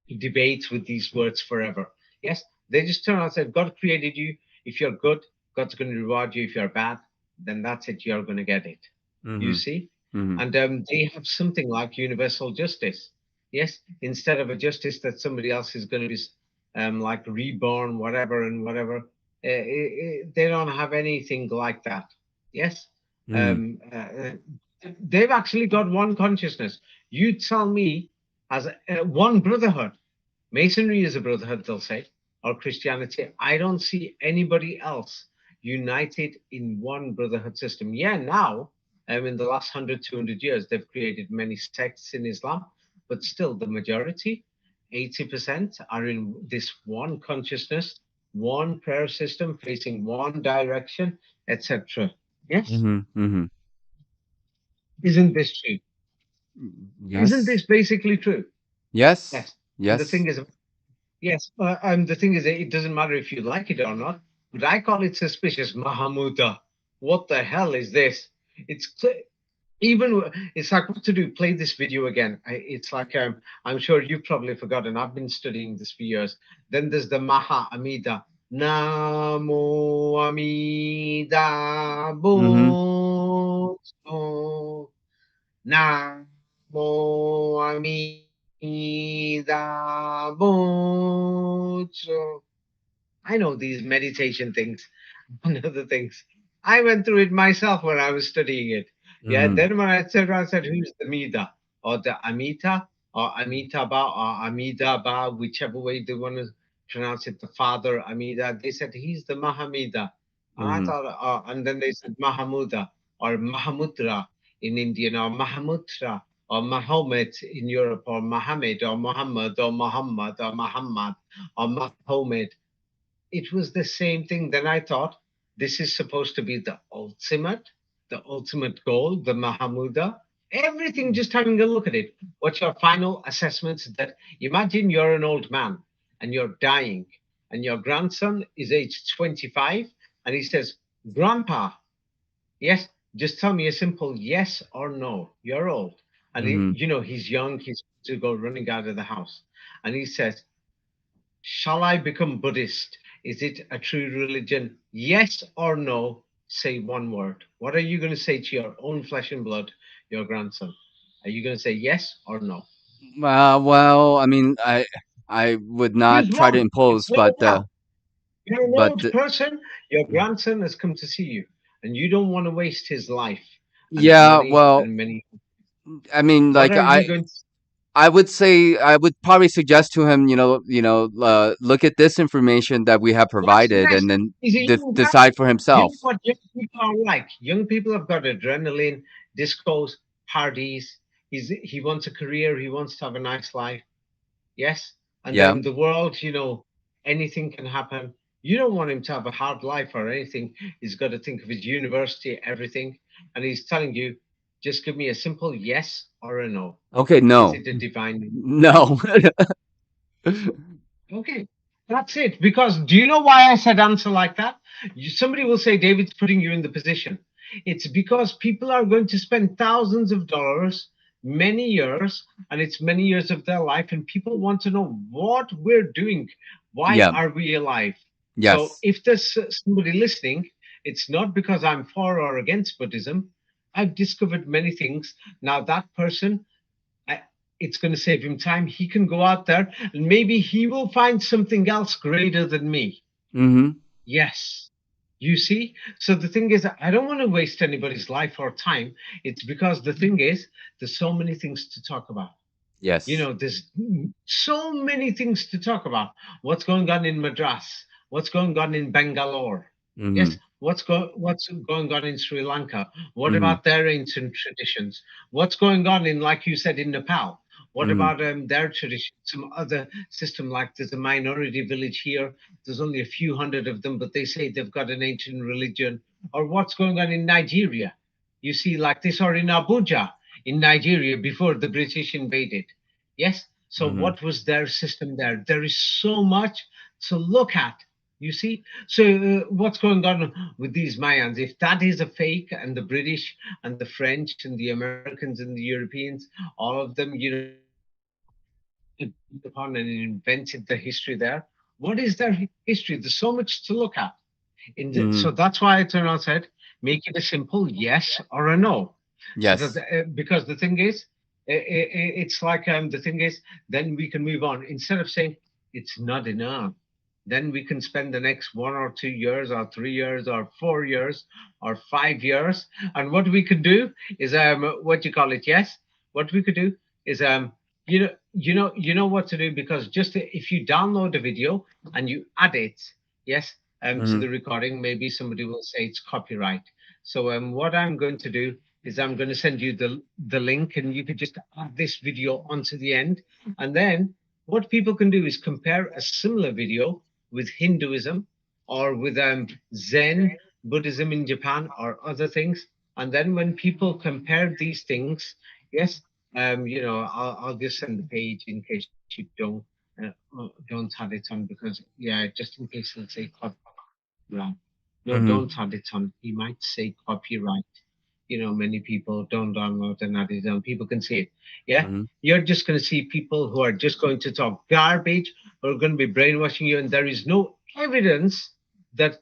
can debate with these words forever. Yes, they just turn out and said, God created you. If you're good, God's going to reward you. If you're bad, then that's it, you're going to get it. You Mhm. see? Mhm. And they have something like universal justice. Yes, instead of a justice that somebody else is going to be like reborn, whatever and whatever, they don't have anything like that. Yes, Mhm. um, they've actually got one consciousness. You tell me, as one brotherhood. Masonry is a brotherhood, they'll say, or Christianity. I don't see anybody else united in one brotherhood system. Yeah, now, in the last 100, 200 years, they've created many sects in Islam, but still the majority, 80%, are in this one consciousness, one prayer system facing one direction, etc. Yes? Mhm. Mhm. Isn't this true? Isn't Yes. this basically true? Yes. Yes. And the Yes. thing is, yes, the thing is, it doesn't matter if you like it or not, but I call it suspicious. Mahamuda. What the hell is this? It's even, it's like what to do, play this video again. It's like, I'm sure you've probably forgotten. I've been studying this for years. Then there's the Maha Amida. Namo Amida Mhm. Butsu. Namo Amida Butsu. I know these meditation things and other things. I went through it myself when I was studying it. Yeah, Mhm. then when I said around, I said, who's the Mida? Or the Amita? Or Amitabha? Or Amidabha? Whichever way they want to pronounce it, the father Amida. They said, he's the Mahamida. And I Mhm. thought, and then they said Mahamuda or Mahamudra in Indian or Mahamutra or Mahomet in Europe or Mohammed or Muhammad or Muhammad or Muhammad or Mahomet. It was the same thing. Then I thought, this is supposed to be the ultimate goal, the Mahamuda. Everything, just having a look at it. What's your final assessment? That imagine you're an old man and you're dying, and your grandson is age 25, and he says, Grandpa, yes, just tell me a simple yes or no. You're old. And Mhm. he's young, he's to go running out of the house. And he says, shall I become Buddhist? Is it a true religion? Yes or no? Say one word. What are you going to say to your own flesh and blood, your grandson? Are you going to say yes or no? Well, I mean, I would not Choose try to one. It's impose, no but now. You're an but old person. Your grandson has come to see you, and you don't want to waste his life and yeah, money well, and many. I mean, What like are you going to? I would say I would probably suggest to him, look at this information that we have What's provided, next? and then He's a young guy. decide for You himself. know what young people are like? Young people have got adrenaline, discos, parties. He wants a career. He wants to have a nice life. Yes, and Yeah. the world, anything can happen. You don't want him to have a hard life or anything. He's got to think of his university, everything, and he's telling you, just give me a simple yes or a no. Okay. Is No. it a divine? No. Okay, that's it. Because do you know why I said answer like that? Somebody will say David's putting you in the position. It's because people are going to spend thousands of dollars, many years, and it's many years of their life, and people want to know what we're doing. Why Yeah. are we alive? So Yes. if there's somebody listening, it's not because I'm for or against Buddhism. I've discovered many things. Now that person, I, it's going to save him time. He can go out there and maybe he will find something else greater than me. Mm-hmm. Yes. You see? So the thing is, I don't want to waste anybody's life or time. It's because the thing is, there's so many things to talk about. Yes. There's so many things to talk about. What's going on in Madras? What's going on in Bangalore? Mm-hmm. Yes, what's going on in Sri Lanka? What Mm-hmm. about their ancient traditions? What's going on in, like you said, in Nepal? What Mm-hmm. about their tradition? Some other system, like there's a minority village here. There's only a few hundred of them, but they say they've got an ancient religion. Or what's going on in Nigeria? You see, like this, or in Abuja. in Nigeria before the British invaded. Yes. So Mhm. what was their system there? There is so much to look at. You see. So what's going on with these Mayans? If that is a fake, and the British and the French and the Americans and the Europeans, all of them, upon and invented the history there. What is their history? There's so much to look at. So Mhm. that's why I turned around and said, make it a simple yes or a no. So that Yes. because the thing is, it's like the thing is, then we can move on instead of saying it's not enough. Then we can spend the next 1 or 2 years, or 3 years, or 4 years, or 5 years, and what we could do is what you call it? Yes, what we could do is you know what to do, because just if you download a video and you add it, yes, to Mhm. the recording, maybe somebody will say it's copyright. So what I'm going to do is I'm going to send you the link, and you could just add this video onto the end, and then what people can do is compare a similar video with Hinduism, or with Zen Buddhism in Japan, or other things, and then when people compare these things, yes, I'll just send the page in case you don't have it on, because yeah, just in case it'll say copyright. No, Mhm. don't add it on. He might say copyright. Many people don't download and add it on. People can see it. Yeah, Mhm. you're just going to see people who are just going to talk garbage, or are going to be brainwashing you, and there is no evidence that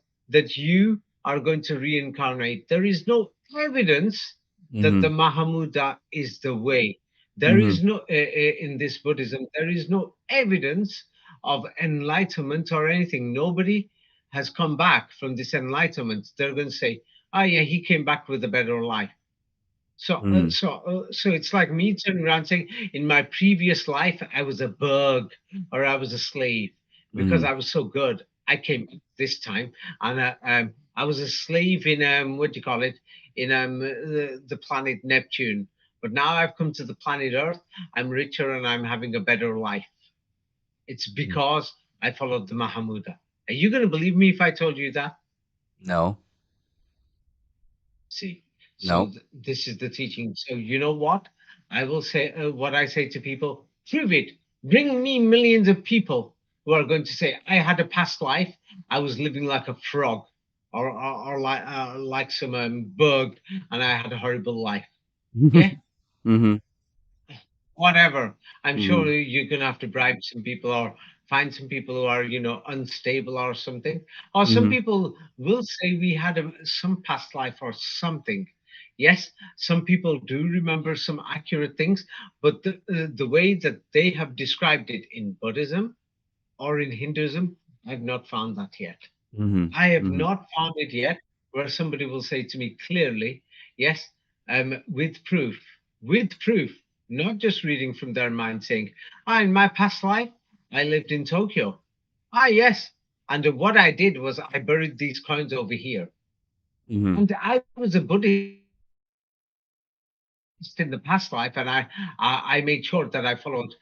you are going to reincarnate. There is no evidence that the Mhm. Mahamuda is the way. There Mhm. is no in this Buddhism. There is no evidence of enlightenment or anything. Nobody has come back from this enlightenment. They're going to say, "Oh yeah, he came back with a better life." Mhm. So it's like me turning around saying, in my previous life, I was a bug, or I was a slave, because Mhm. I was so good. I came this time, and I was a slave in what do you call it, in the planet Neptune. But now I've come to the planet Earth. I'm richer and I'm having a better life. It's Mhm. because I followed the Mahamuda. Are you going to believe me if I told you that? No. See, so No. this is the teaching. So you know what? I will say what I say to people: prove it. Bring me millions of people who are going to say, "I had a past life. I was living like a frog, or like some bug, and I had a horrible life." Yeah, Mhm. whatever. I'm sure Mhm. you're going to have to bribe some people, or find some people who are, unstable or something. Or some Mhm. people will say we had some past life or something. Yes, some people do remember some accurate things, but the way that they have described it in Buddhism or in Hinduism, I've not found that yet. Mhm. I have Mhm. not found it yet where somebody will say to me clearly, yes, with proof, not just reading from their mind saying, in my past life, I lived in Tokyo. Yes. And what I did was I buried these coins over here. Mhm. And I was a Buddhist in the past life, and I made sure that I followed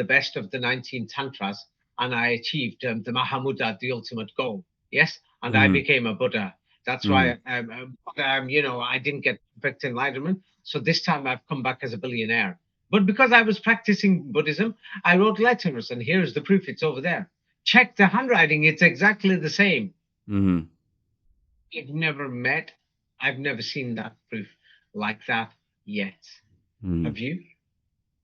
the best of the 19 tantras, and I achieved the Mahamudra, the ultimate goal. Yes, and I became a Buddha. That's why, Mhm. I didn't get perfect enlightenment. So this time I've come back as a billionaire. But because I was practicing Buddhism, I wrote letters, and here's the proof. It's over there. Check the handwriting; it's exactly the same. Mhm. I've never met, I've never seen that proof like that yet. Mhm. Have you?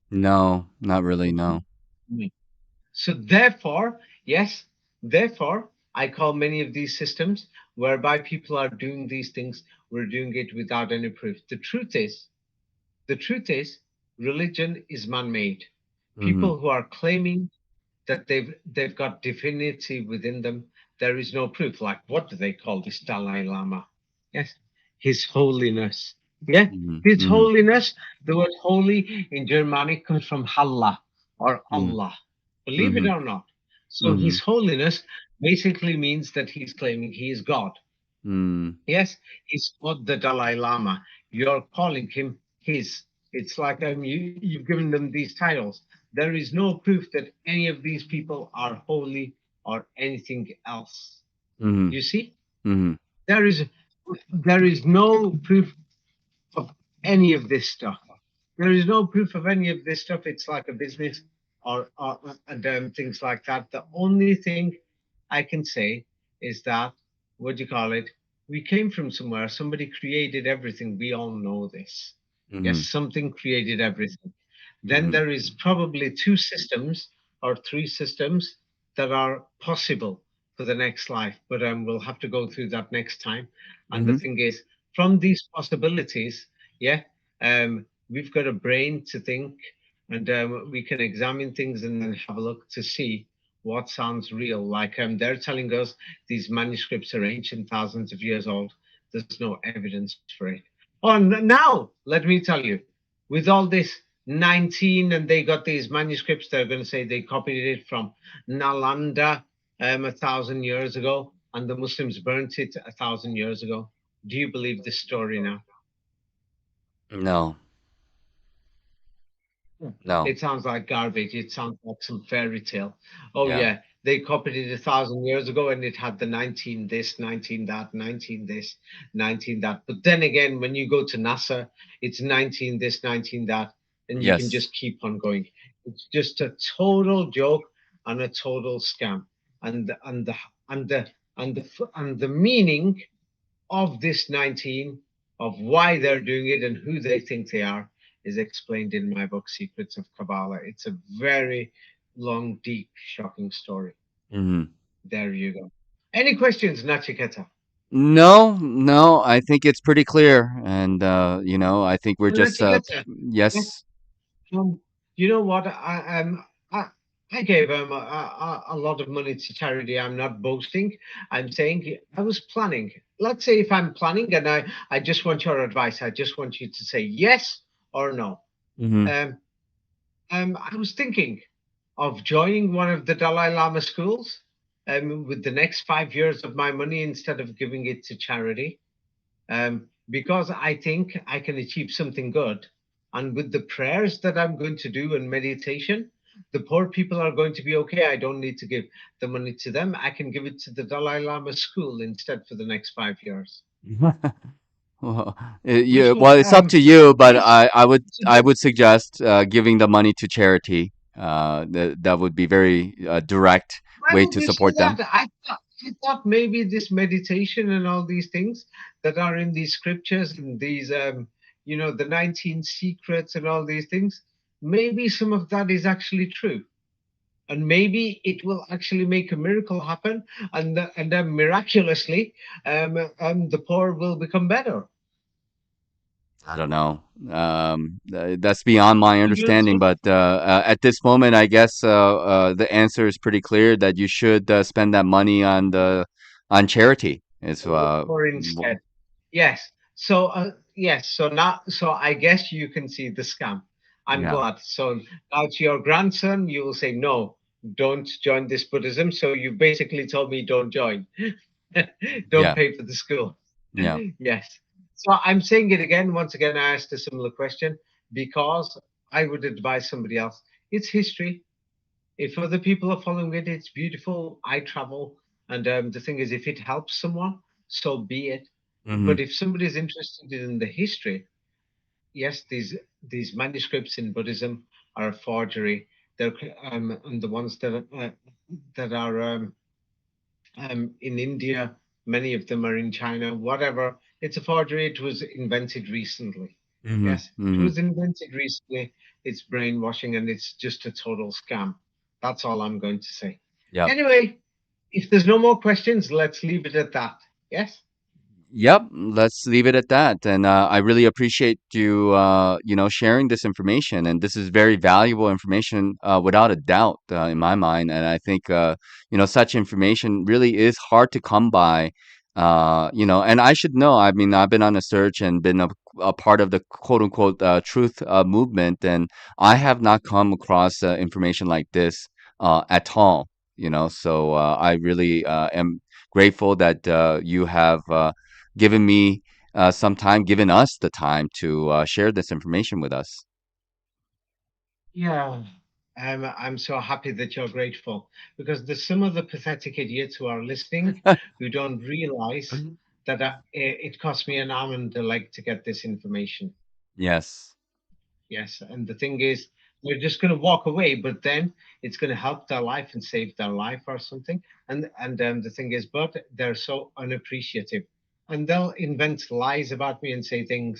No, not really, no. No. So therefore, yes, therefore, I call many of these systems whereby people are doing these things, we're doing it without any proof. The truth is, religion is man-made. Mhm. People who are claiming that they've got divinity within them, there is no proof. Like, what do they call this Dalai Lama? Yes, His Holiness. Yeah, Mhm. His Mhm. Holiness. The word holy in Germanic comes from Allah, or Mhm. Allah. Believe it Mhm. or not. So His Mhm. Holiness basically means that he's claiming he is God. Mm. Yes, he's not the Dalai Lama. You're calling him his. It's like you've given them these titles. There is no proof that any of these people are holy or anything else. Mhm. You see, Mhm. there is there is no proof of any of this stuff. There is no proof of any of this stuff. It's like a business or and things like that. The only thing I can say is that, what do you call it? We came from somewhere. Somebody created everything. We all know this. Yes, Mhm. something created everything. Then Mhm. there is probably two systems or three systems that are possible for the next life, but we'll have to go through that next time. And the Mhm. thing is, from these possibilities, yeah, we've got a brain to think, and we can examine things and then have a look to see what sounds real. Like they're telling us these manuscripts are ancient, thousands of years old. There's no evidence for it. Oh, now let me tell you, with all this 19, and they got these manuscripts, they're going to say they copied it from Nalanda 1,000 years ago, and the Muslims burnt it 1,000 years ago. Do you believe this story now? No. No. It sounds like garbage. It sounds like some fairy tale. Oh Yeah. yeah, they copied it 1,000 years ago, and it had the 19 this, 19 that, 19 this, 19 that. But then again, when you go to NASA, it's 19 this, 19 that, and you can Yes. just keep on going. It's just a total joke and a total scam. And the and the and the and the meaning of this 19, of why they're doing it and who they think they are, is explained in my book, Secrets of Kabbalah. It's a very long, deep, shocking story. Mhm. There you go. Any questions, Nachiketa? No, no, I think it's pretty clear, and I think we're Well, just Nachiketa, yeah, yes. um, you know what? I gave a lot of money to charity. I'm not boasting. I'm saying I was planning. Let's say if I'm planning and I just want your advice, I just want you to say yes or no. Mhm. Um, I was thinking of joining one of the Dalai Lama schools with the next 5 years of my money instead of giving it to charity, because I think I can achieve something good. And with the prayers that I'm going to do and meditation, the poor people are going to be okay. I don't need to give the money to them. I can give it to the Dalai Lama school instead for the next 5 years. Well, Which yeah, one? well, it's up to you, but Yes, I would suggest giving the money to charity. That would be very direct why way would to you say support that? them. I thought maybe this meditation and all these things that are in these scriptures and these, the 19 secrets and all these things, maybe some of that is actually true. And maybe it will actually make a miracle happen, and then miraculously, the poor will become better. I don't know. That's beyond my You know, understanding, but at this moment, I guess the answer is pretty clear that you should spend that money on charity. It's or instead. Yes. So yes. So now, so I guess you can see the scam. I'm yeah, glad. So now to your grandson, you will say no, don't join this Buddhism. So you basically told me don't join, don't yeah, pay for the school. yeah. Yes. So I'm saying it again. Once again, I asked a similar question because I would advise somebody else. It's history. If other people are following it, it's beautiful. I travel, and the thing is, if it helps someone, so be it. Hmm. But if somebody is interested in the history, yes, these manuscripts in Buddhism are a forgery. They're and the ones that are in India, many of them are in China. Whatever, it's a forgery. It was invented recently. Hmm. Yes, it Hmm. was invented recently. It's brainwashing and it's just a total scam. That's all I'm going to say. Yep. Anyway, if there's no more questions, let's leave it at that. Yes? Yep, let's leave it at that. And I really appreciate you, sharing this information. And this is very valuable information, without a doubt, in my mind. And I think, such information really is hard to come by. And I should know. I mean, I've been on a search and been a part of the quote unquote truth movement, and I have not come across information like this at all. So I really am grateful that you have. Given me some time, given us the time to share this information with us. Yeah. I'm so happy that you're grateful because there's some of the pathetic idiots who are listening who don't realize that it cost me an arm and a leg to get this information. Yes. Yes, and the thing is, they're just going to walk away, but then it's going to help their life and save their life or something. And the thing is, but they're so unappreciative, and they'll invent lies about me and say things.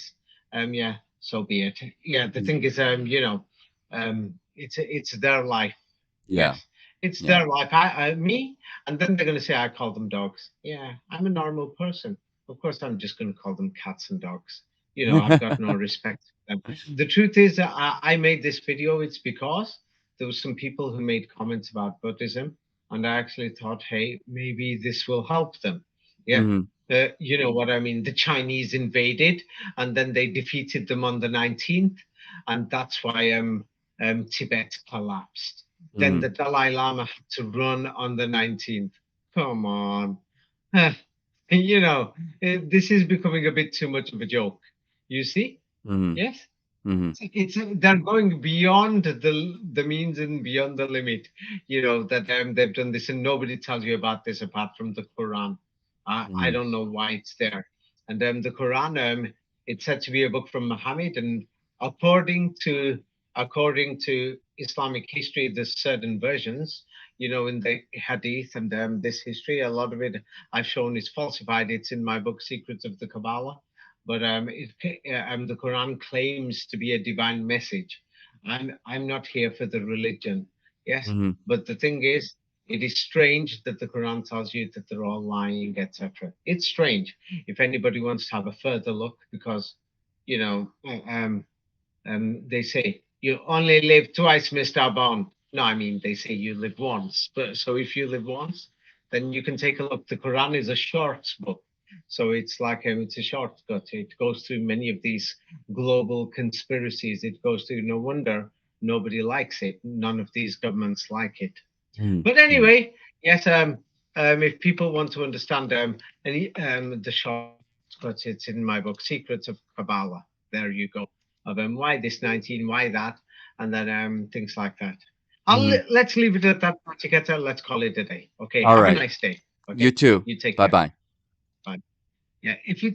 Yeah, so be it. Yeah, the thing is, it's their life. Yeah. Yes, it's Yeah. their life. Me, and then they're going to say I call them dogs. Yeah, I'm a normal person. Of course, I'm just going to call them cats and dogs. I've got no respect for them. The truth is that I made this video. It's because there was some people who made comments about Buddhism, and I actually thought, hey, maybe this will help them. Yeah. Mhm. You know what I mean? The Chinese invaded, and then they defeated them on the 19th, and that's why Tibet collapsed. Then the Mhm. Dalai Lama had to run on the 19th. Come on. This is becoming a bit too much of a joke. You see? Mhm. Yes? Mhm. It's they're going beyond the means and beyond the limit. That they've done this, and nobody tells you about this apart from the Quran. I Mhm. don't know why it's there. And the Quran, it's said to be a book from Muhammad, and according to Islamic history, there's certain versions. In the Hadith and this history, a lot of it I've shown is falsified. It's in my book, Secrets of the Kabbalah. But the Quran claims to be a divine message. I'm not here for the religion, yes. Mhm. But the thing is, it is strange that the Quran tells you that they're all lying, etc. It's strange. If anybody wants to have a further look, because you know, they say you only live twice, Mr. Bond. No, I mean they say you live once. But so if you live once, then you can take a look. The Quran is a short book, so it's like it's a shortcut. It goes through many of these global conspiracies. It goes through. No wonder nobody likes it. None of these governments like it. Mhm. But Mhm. anyway, yes. If people want to understand the shortcut, it's in my book, Secrets of Kabbalah. There you go. Of why this 19, why that, and then things like that. Mhm. Let's leave it at that, Nachiketa. Let's call it a day. Okay. All Have a right. nice day. You Okay. too. You take care. Bye-bye. Bye. Yeah. If you